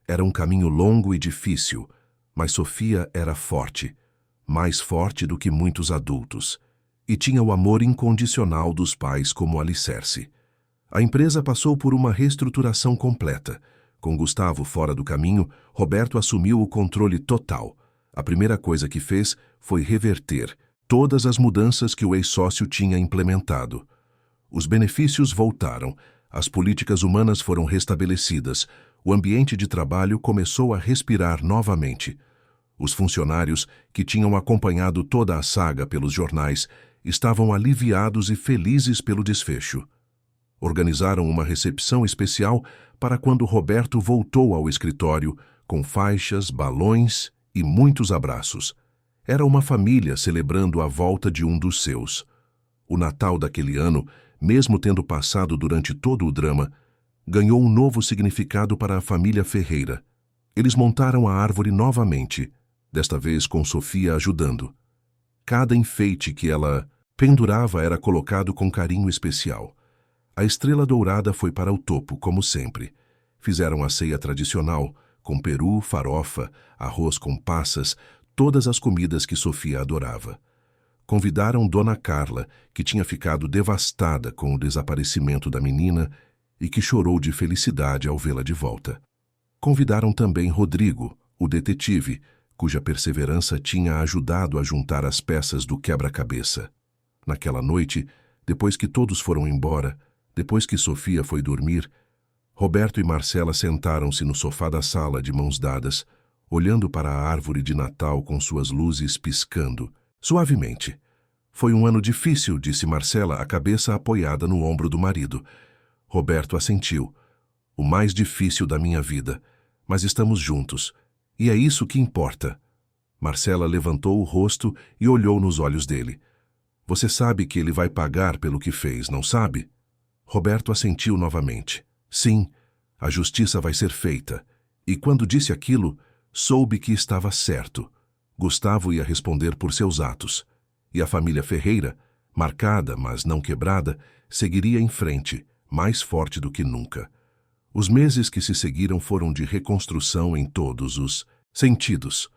Era um caminho longo e difícil, mas Sofia era forte, mais forte do que muitos adultos, e tinha o amor incondicional dos pais como alicerce. A empresa passou por uma reestruturação completa. Com Gustavo fora do caminho, Roberto assumiu o controle total. A primeira coisa que fez foi reverter todas as mudanças que o ex-sócio tinha implementado. Os benefícios voltaram, as políticas humanas foram restabelecidas, o ambiente de trabalho começou a respirar novamente. Os funcionários, que tinham acompanhado toda a saga pelos jornais, estavam aliviados e felizes pelo desfecho. Organizaram uma recepção especial para quando Roberto voltou ao escritório, com faixas, balões e muitos abraços. Era uma família celebrando a volta de um dos seus. O Natal daquele ano, mesmo tendo passado durante todo o drama, ganhou um novo significado para a família Ferreira. Eles montaram a árvore novamente, desta vez com Sofia ajudando. Cada enfeite que ela pendurava era colocado com carinho especial. A estrela dourada foi para o topo, como sempre. Fizeram a ceia tradicional, com peru, farofa, arroz com passas, todas as comidas que Sofia adorava. Convidaram Dona Carla, que tinha ficado devastada com o desaparecimento da menina e que chorou de felicidade ao vê-la de volta. Convidaram também Rodrigo, o detetive, cuja perseverança tinha ajudado a juntar as peças do quebra-cabeça. Naquela noite, depois que todos foram embora, depois que Sofia foi dormir, Roberto e Marcela sentaram-se no sofá da sala de mãos dadas, olhando para a árvore de Natal com suas luzes piscando, suavemente. Foi um ano difícil, disse Marcela, a cabeça apoiada no ombro do marido. Roberto assentiu. O mais difícil da minha vida, mas estamos juntos. E é isso que importa. Marcela levantou o rosto e olhou nos olhos dele. Você sabe que ele vai pagar pelo que fez, não sabe? Roberto assentiu novamente. Sim, a justiça vai ser feita. E quando disse aquilo, soube que estava certo. Gustavo ia responder por seus atos. E a família Ferreira, marcada, mas não quebrada, seguiria em frente, mais forte do que nunca. Os meses que se seguiram foram de reconstrução em todos os sentidos.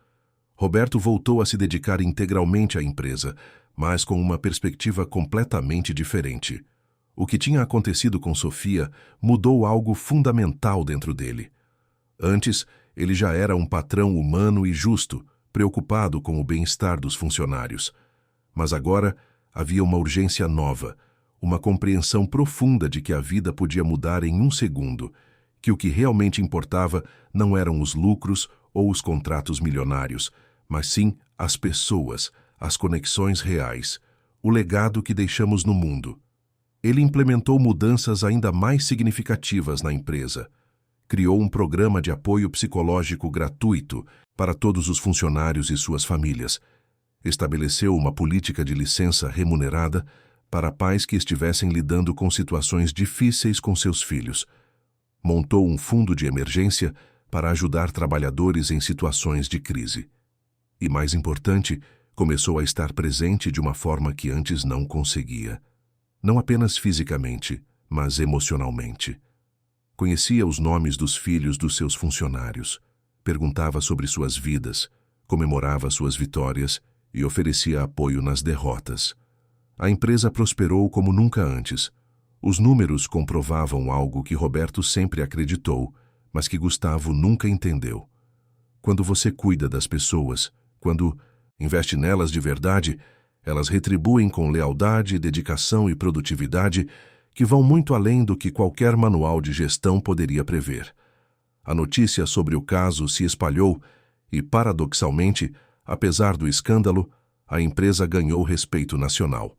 Roberto voltou a se dedicar integralmente à empresa, mas com uma perspectiva completamente diferente. O que tinha acontecido com Sofia mudou algo fundamental dentro dele. Antes, ele já era um patrão humano e justo, preocupado com o bem-estar dos funcionários. Mas agora havia uma urgência nova, uma compreensão profunda de que a vida podia mudar em um segundo, que o que realmente importava não eram os lucros ou os contratos milionários, mas sim as pessoas, as conexões reais, o legado que deixamos no mundo. Ele implementou mudanças ainda mais significativas na empresa. Criou um programa de apoio psicológico gratuito para todos os funcionários e suas famílias. Estabeleceu uma política de licença remunerada para pais que estivessem lidando com situações difíceis com seus filhos. Montou um fundo de emergência para ajudar trabalhadores em situações de crise. E, mais importante, começou a estar presente de uma forma que antes não conseguia. Não apenas fisicamente, mas emocionalmente. Conhecia os nomes dos filhos dos seus funcionários, perguntava sobre suas vidas, comemorava suas vitórias e oferecia apoio nas derrotas. A empresa prosperou como nunca antes. Os números comprovavam algo que Roberto sempre acreditou, mas que Gustavo nunca entendeu. Quando você cuida das pessoas, quando investe nelas de verdade, elas retribuem com lealdade, dedicação e produtividade que vão muito além do que qualquer manual de gestão poderia prever. A notícia sobre o caso se espalhou e, paradoxalmente, apesar do escândalo, a empresa ganhou respeito nacional.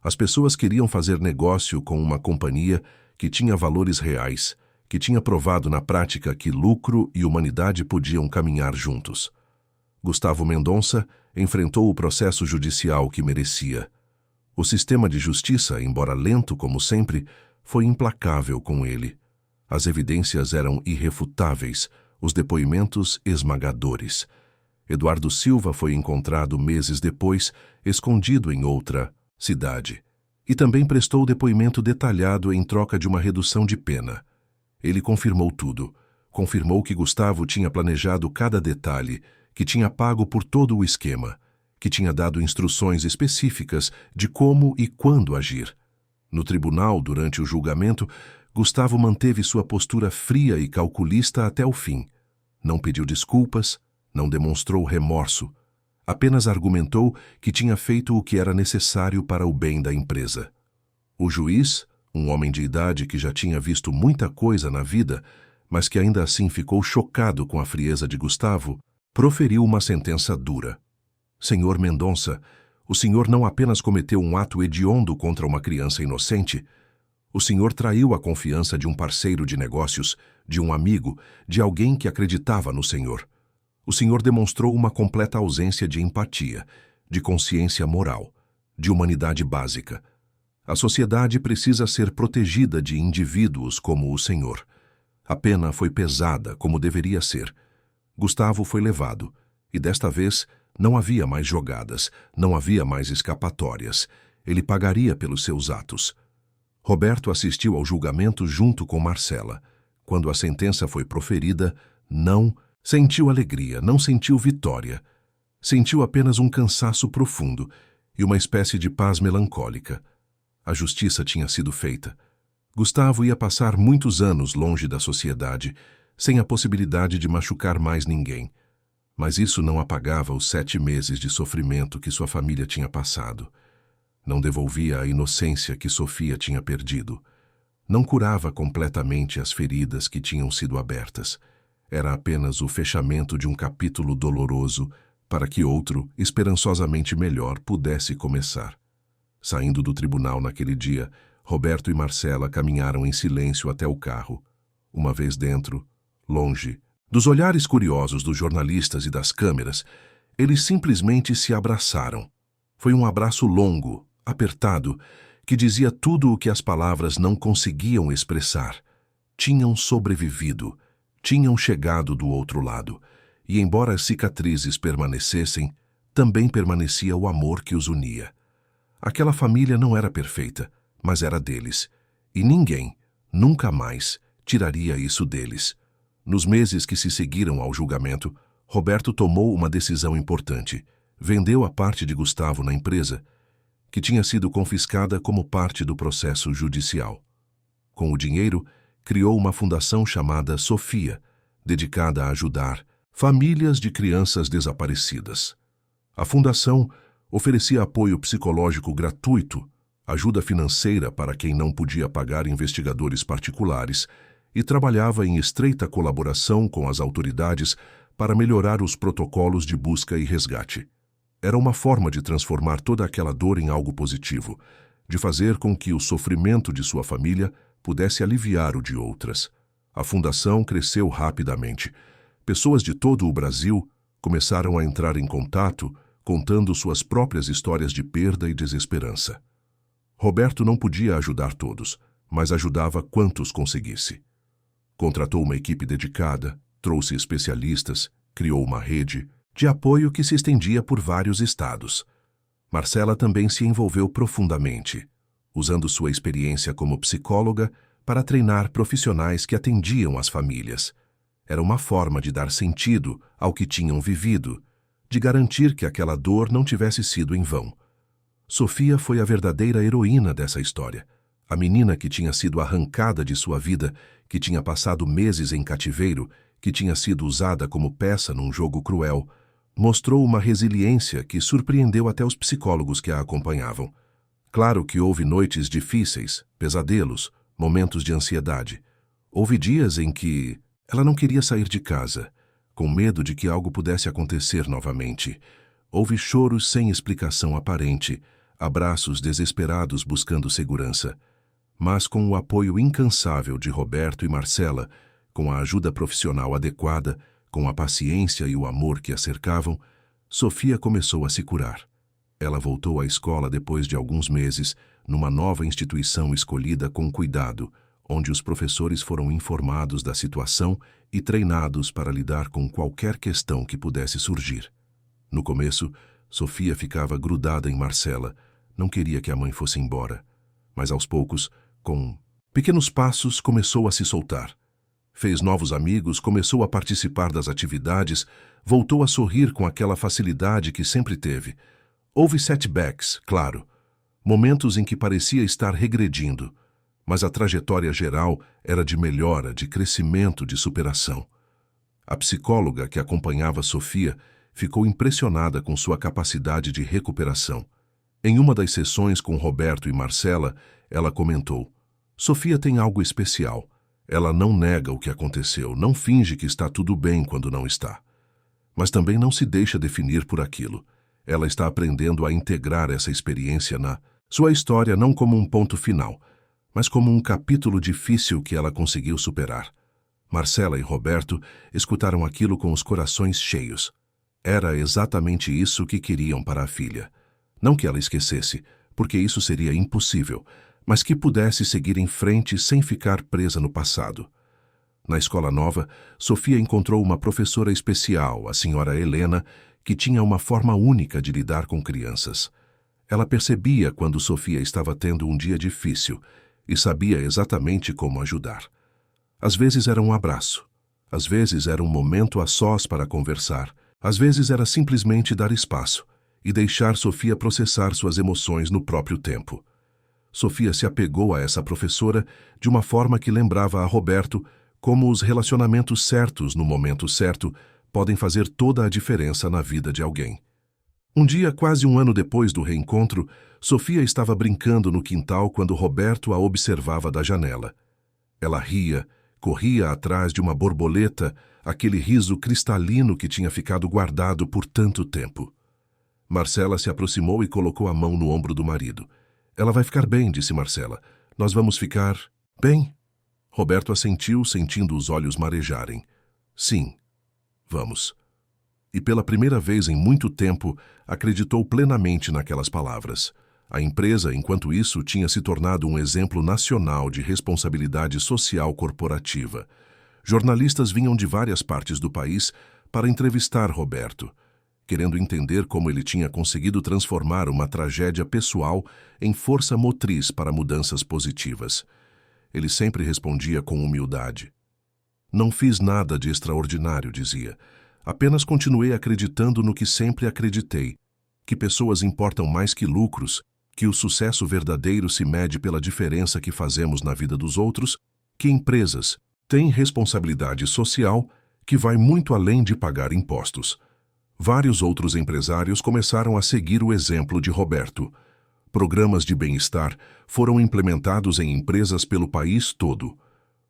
As pessoas queriam fazer negócio com uma companhia que tinha valores reais, que tinha provado na prática que lucro e humanidade podiam caminhar juntos. Gustavo Mendonça enfrentou o processo judicial que merecia. O sistema de justiça, embora lento como sempre, foi implacável com ele. As evidências eram irrefutáveis, os depoimentos esmagadores. Eduardo Silva foi encontrado meses depois, escondido em outra cidade. E também prestou depoimento detalhado em troca de uma redução de pena. Ele confirmou tudo. Confirmou que Gustavo tinha planejado cada detalhe, que tinha pago por todo o esquema, que tinha dado instruções específicas de como e quando agir. No tribunal, durante o julgamento, Gustavo manteve sua postura fria e calculista até o fim. Não pediu desculpas, não demonstrou remorso. Apenas argumentou que tinha feito o que era necessário para o bem da empresa. O juiz, um homem de idade que já tinha visto muita coisa na vida, mas que ainda assim ficou chocado com a frieza de Gustavo, proferiu uma sentença dura. Senhor Mendonça, o senhor não apenas cometeu um ato hediondo contra uma criança inocente, o senhor traiu a confiança de um parceiro de negócios, de um amigo, de alguém que acreditava no senhor. O senhor demonstrou uma completa ausência de empatia, de consciência moral, de humanidade básica. A sociedade precisa ser protegida de indivíduos como o senhor. A pena foi pesada, como deveria ser. Gustavo foi levado, e desta vez não havia mais jogadas, não havia mais escapatórias. Ele pagaria pelos seus atos. Roberto assistiu ao julgamento junto com Marcela. Quando a sentença foi proferida, não sentiu alegria, não sentiu vitória. Sentiu apenas um cansaço profundo e uma espécie de paz melancólica. A justiça tinha sido feita. Gustavo ia passar muitos anos longe da sociedade, sem a possibilidade de machucar mais ninguém. Mas isso não apagava os 7 meses de sofrimento que sua família tinha passado. Não devolvia a inocência que Sofia tinha perdido. Não curava completamente as feridas que tinham sido abertas. Era apenas o fechamento de um capítulo doloroso para que outro, esperançosamente melhor, pudesse começar. Saindo do tribunal naquele dia, Roberto e Marcela caminharam em silêncio até o carro. Uma vez dentro, longe, dos olhares curiosos dos jornalistas e das câmeras, eles simplesmente se abraçaram. Foi um abraço longo, apertado, que dizia tudo o que as palavras não conseguiam expressar. Tinham sobrevivido, tinham chegado do outro lado, e embora as cicatrizes permanecessem, também permanecia o amor que os unia. Aquela família não era perfeita, mas era deles, e ninguém, nunca mais, tiraria isso deles. Nos meses que se seguiram ao julgamento, Roberto tomou uma decisão importante. Vendeu a parte de Gustavo na empresa, que tinha sido confiscada como parte do processo judicial. Com o dinheiro, criou uma fundação chamada Sofia, dedicada a ajudar famílias de crianças desaparecidas. A fundação oferecia apoio psicológico gratuito, ajuda financeira para quem não podia pagar investigadores particulares e trabalhava em estreita colaboração com as autoridades para melhorar os protocolos de busca e resgate. Era uma forma de transformar toda aquela dor em algo positivo, de fazer com que o sofrimento de sua família pudesse aliviar o de outras. A fundação cresceu rapidamente. Pessoas de todo o Brasil começaram a entrar em contato, contando suas próprias histórias de perda e desesperança. Roberto não podia ajudar todos, mas ajudava quantos conseguisse. Contratou uma equipe dedicada, trouxe especialistas, criou uma rede de apoio que se estendia por vários estados. Marcela também se envolveu profundamente, usando sua experiência como psicóloga para treinar profissionais que atendiam as famílias. Era uma forma de dar sentido ao que tinham vivido, de garantir que aquela dor não tivesse sido em vão. Sofia foi a verdadeira heroína dessa história. A menina que tinha sido arrancada de sua vida, que tinha passado meses em cativeiro, que tinha sido usada como peça num jogo cruel, mostrou uma resiliência que surpreendeu até os psicólogos que a acompanhavam. Claro que houve noites difíceis, pesadelos, momentos de ansiedade. Houve dias em que ela não queria sair de casa, com medo de que algo pudesse acontecer novamente. Houve choros sem explicação aparente, abraços desesperados buscando segurança. Mas com o apoio incansável de Roberto e Marcela, com a ajuda profissional adequada, com a paciência e o amor que a cercavam, Sofia começou a se curar. Ela voltou à escola depois de alguns meses, numa nova instituição escolhida com cuidado, onde os professores foram informados da situação e treinados para lidar com qualquer questão que pudesse surgir. No começo, Sofia ficava grudada em Marcela, não queria que a mãe fosse embora, mas aos poucos, com pequenos passos, começou a se soltar. Fez novos amigos, começou a participar das atividades, voltou a sorrir com aquela facilidade que sempre teve. Houve setbacks, claro, momentos em que parecia estar regredindo, mas a trajetória geral era de melhora, de crescimento, de superação. A psicóloga que acompanhava Sofia ficou impressionada com sua capacidade de recuperação. Em uma das sessões com Roberto e Marcela, ela comentou: "Sofia tem algo especial. Ela não nega o que aconteceu, não finge que está tudo bem quando não está. Mas também não se deixa definir por aquilo. Ela está aprendendo a integrar essa experiência na sua história não como um ponto final, mas como um capítulo difícil que ela conseguiu superar." Marcela e Roberto escutaram aquilo com os corações cheios. Era exatamente isso que queriam para a filha. Não que ela esquecesse, porque isso seria impossível, mas que pudesse seguir em frente sem ficar presa no passado. Na escola nova, Sofia encontrou uma professora especial, a senhora Helena, que tinha uma forma única de lidar com crianças. Ela percebia quando Sofia estava tendo um dia difícil e sabia exatamente como ajudar. Às vezes era um abraço, às vezes era um momento a sós para conversar, às vezes era simplesmente dar espaço e deixar Sofia processar suas emoções no próprio tempo. Sofia se apegou a essa professora de uma forma que lembrava a Roberto como os relacionamentos certos no momento certo podem fazer toda a diferença na vida de alguém. Um dia, quase um ano depois do reencontro, Sofia estava brincando no quintal quando Roberto a observava da janela. Ela ria, corria atrás de uma borboleta, aquele riso cristalino que tinha ficado guardado por tanto tempo. Marcela se aproximou e colocou a mão no ombro do marido. Ela vai ficar bem, disse Marcela. Nós vamos ficar bem? Roberto assentiu, sentindo os olhos marejarem. Sim, vamos. E pela primeira vez em muito tempo, acreditou plenamente naquelas palavras. A empresa, enquanto isso, tinha se tornado um exemplo nacional de responsabilidade social corporativa. Jornalistas vinham de várias partes do país para entrevistar Roberto, querendo entender como ele tinha conseguido transformar uma tragédia pessoal em força motriz para mudanças positivas. Ele sempre respondia com humildade. Não fiz nada de extraordinário, dizia. Apenas continuei acreditando no que sempre acreditei, que pessoas importam mais que lucros, que o sucesso verdadeiro se mede pela diferença que fazemos na vida dos outros, que empresas têm responsabilidade social que vai muito além de pagar impostos. Vários outros empresários começaram a seguir o exemplo de Roberto. Programas de bem-estar foram implementados em empresas pelo país todo.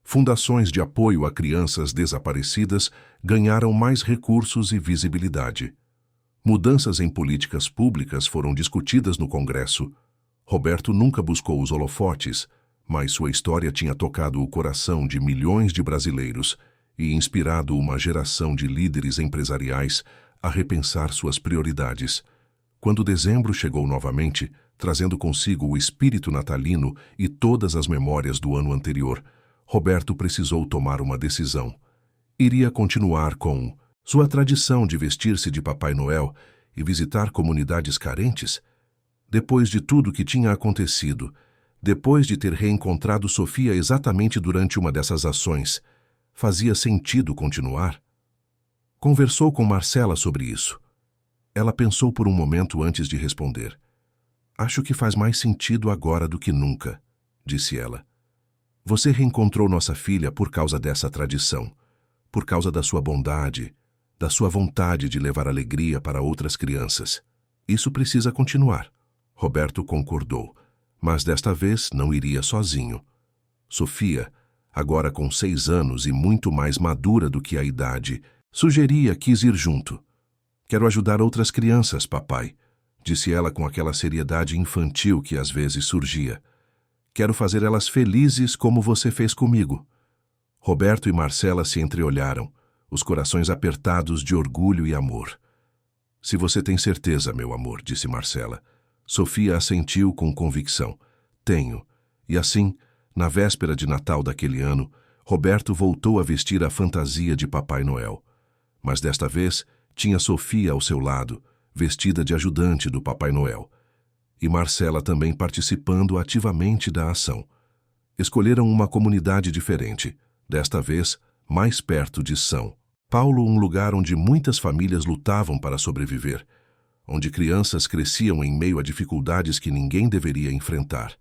Fundações de apoio a crianças desaparecidas ganharam mais recursos e visibilidade. Mudanças em políticas públicas foram discutidas no Congresso. Roberto nunca buscou os holofotes, mas sua história tinha tocado o coração de milhões de brasileiros e inspirado uma geração de líderes empresariais a repensar suas prioridades. Quando dezembro chegou novamente, trazendo consigo o espírito natalino e todas as memórias do ano anterior, Roberto precisou tomar uma decisão. Iria continuar com sua tradição de vestir-se de Papai Noel e visitar comunidades carentes? Depois de tudo que tinha acontecido, depois de ter reencontrado Sofia exatamente durante uma dessas ações, fazia sentido continuar? Conversou com Marcela sobre isso. Ela pensou por um momento antes de responder. Acho que faz mais sentido agora do que nunca, disse ela. Você reencontrou nossa filha por causa dessa tradição, por causa da sua bondade, da sua vontade de levar alegria para outras crianças. Isso precisa continuar. Roberto concordou, mas desta vez não iria sozinho. Sofia, agora com 6 anos e muito mais madura do que a idade, quis ir junto. Quero ajudar outras crianças, papai, disse ela com aquela seriedade infantil que às vezes surgia. Quero fazer elas felizes como você fez comigo. Roberto e Marcela se entreolharam, os corações apertados de orgulho e amor. Se você tem certeza, meu amor, disse Marcela. Sofia assentiu com convicção. Tenho. E assim, na véspera de Natal daquele ano, Roberto voltou a vestir a fantasia de Papai Noel. Mas desta vez, tinha Sofia ao seu lado, vestida de ajudante do Papai Noel. E Marcela também participando ativamente da ação. Escolheram uma comunidade diferente, desta vez mais perto de São Paulo, um lugar onde muitas famílias lutavam para sobreviver, onde crianças cresciam em meio a dificuldades que ninguém deveria enfrentar.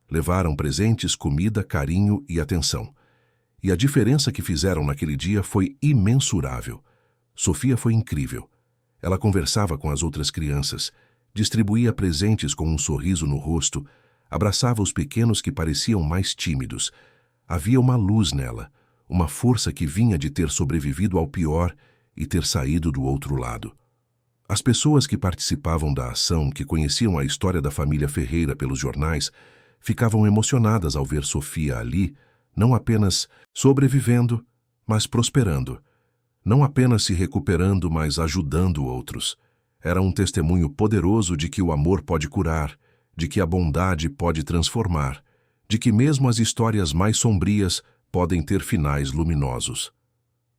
Levaram presentes, comida, carinho e atenção. E a diferença que fizeram naquele dia foi imensurável. Sofia foi incrível. Ela conversava com as outras crianças, distribuía presentes com um sorriso no rosto, abraçava os pequenos que pareciam mais tímidos. Havia uma luz nela, uma força que vinha de ter sobrevivido ao pior e ter saído do outro lado. As pessoas que participavam da ação, que conheciam a história da família Ferreira pelos jornais, ficavam emocionadas ao ver Sofia ali, não apenas sobrevivendo, mas prosperando. Não apenas se recuperando, mas ajudando outros. Era um testemunho poderoso de que o amor pode curar, de que a bondade pode transformar, de que mesmo as histórias mais sombrias podem ter finais luminosos.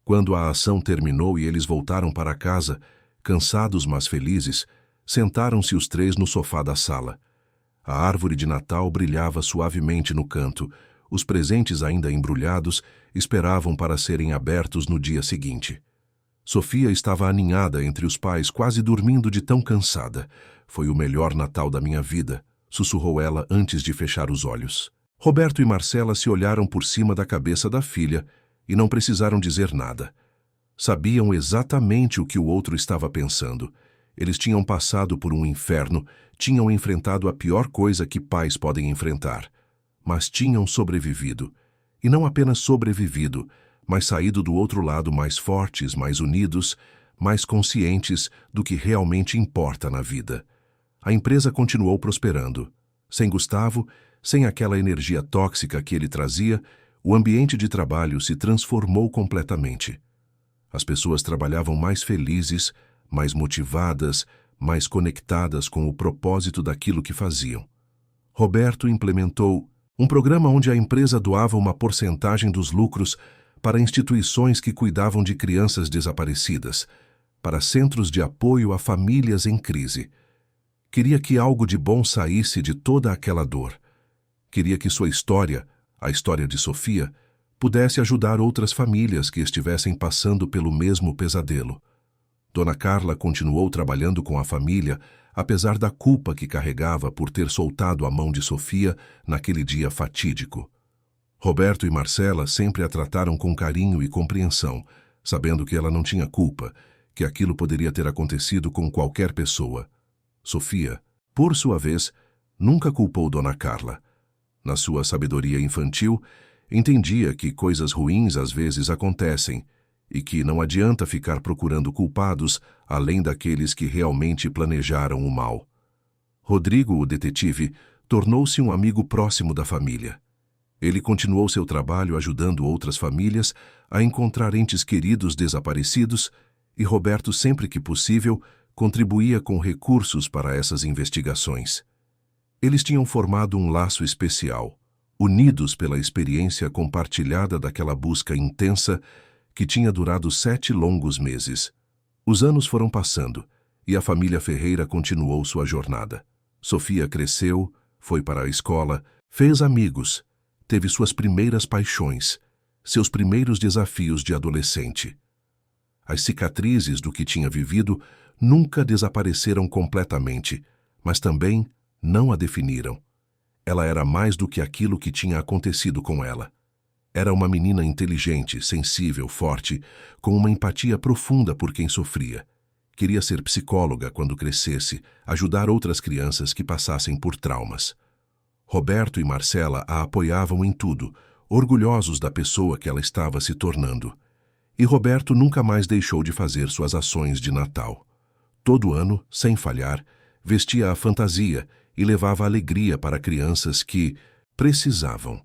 Quando a ação terminou e eles voltaram para casa, cansados mas felizes, sentaram-se os 3 no sofá da sala. A árvore de Natal brilhava suavemente no canto. Os presentes ainda embrulhados esperavam para serem abertos no dia seguinte. Sofia estava aninhada entre os pais, quase dormindo de tão cansada. Foi o melhor Natal da minha vida, sussurrou ela antes de fechar os olhos. Roberto e Marcela se olharam por cima da cabeça da filha e não precisaram dizer nada. Sabiam exatamente o que o outro estava pensando. Eles tinham passado por um inferno, tinham enfrentado a pior coisa que pais podem enfrentar. Mas tinham sobrevivido. E não apenas sobrevivido, mas saído do outro lado mais fortes, mais unidos, mais conscientes do que realmente importa na vida. A empresa continuou prosperando. Sem Gustavo, sem aquela energia tóxica que ele trazia, o ambiente de trabalho se transformou completamente. As pessoas trabalhavam mais felizes, mais motivadas, mais conectadas com o propósito daquilo que faziam. Roberto implementou um programa onde a empresa doava uma porcentagem dos lucros para instituições que cuidavam de crianças desaparecidas, para centros de apoio a famílias em crise. Queria que algo de bom saísse de toda aquela dor. Queria que sua história, a história de Sofia, pudesse ajudar outras famílias que estivessem passando pelo mesmo pesadelo. Dona Carla continuou trabalhando com a família, apesar da culpa que carregava por ter soltado a mão de Sofia naquele dia fatídico. Roberto e Marcela sempre a trataram com carinho e compreensão, sabendo que ela não tinha culpa, que aquilo poderia ter acontecido com qualquer pessoa. Sofia, por sua vez, nunca culpou Dona Carla. Na sua sabedoria infantil, entendia que coisas ruins às vezes acontecem e que não adianta ficar procurando culpados além daqueles que realmente planejaram o mal. Rodrigo, o detetive, tornou-se um amigo próximo da família. Ele continuou seu trabalho ajudando outras famílias a encontrar entes queridos desaparecidos e Roberto, sempre que possível, contribuía com recursos para essas investigações. Eles tinham formado um laço especial, unidos pela experiência compartilhada daquela busca intensa que tinha durado 7 longos meses. Os anos foram passando e a família Ferreira continuou sua jornada. Sofia cresceu, foi para a escola, fez amigos, teve suas primeiras paixões, seus primeiros desafios de adolescente. As cicatrizes do que tinha vivido nunca desapareceram completamente, mas também não a definiram. Ela era mais do que aquilo que tinha acontecido com ela. Era uma menina inteligente, sensível, forte, com uma empatia profunda por quem sofria. Queria ser psicóloga quando crescesse, ajudar outras crianças que passassem por traumas. Roberto e Marcela a apoiavam em tudo, orgulhosos da pessoa que ela estava se tornando. E Roberto nunca mais deixou de fazer suas ações de Natal. Todo ano, sem falhar, vestia a fantasia e levava alegria para crianças que precisavam.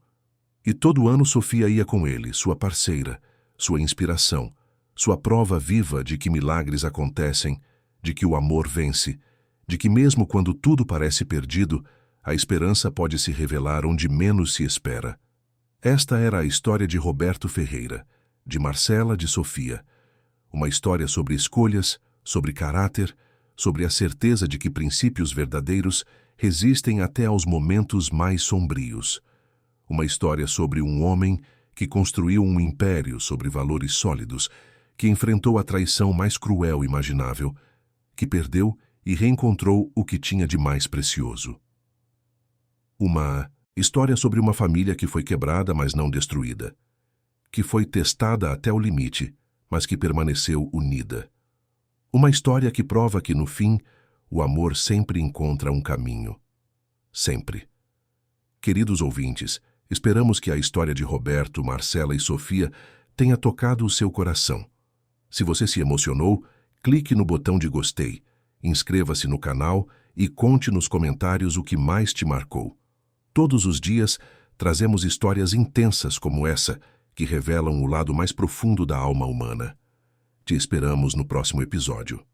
E todo ano Sofia ia com ele, sua parceira, sua inspiração, sua prova viva de que milagres acontecem, de que o amor vence, de que mesmo quando tudo parece perdido, a esperança pode se revelar onde menos se espera. Esta era a história de Roberto Ferreira, de Marcela, de Sofia. Uma história sobre escolhas, sobre caráter, sobre a certeza de que princípios verdadeiros resistem até aos momentos mais sombrios. Uma história sobre um homem que construiu um império sobre valores sólidos, que enfrentou a traição mais cruel imaginável, que perdeu e reencontrou o que tinha de mais precioso. Uma história sobre uma família que foi quebrada, mas não destruída, que foi testada até o limite, mas que permaneceu unida. Uma história que prova que, no fim, o amor sempre encontra um caminho. Sempre. Queridos ouvintes, esperamos que a história de Roberto, Marcela e Sofia tenha tocado o seu coração. Se você se emocionou, clique no botão de gostei, inscreva-se no canal e conte nos comentários o que mais te marcou. Todos os dias, trazemos histórias intensas como essa, que revelam o lado mais profundo da alma humana. Te esperamos no próximo episódio.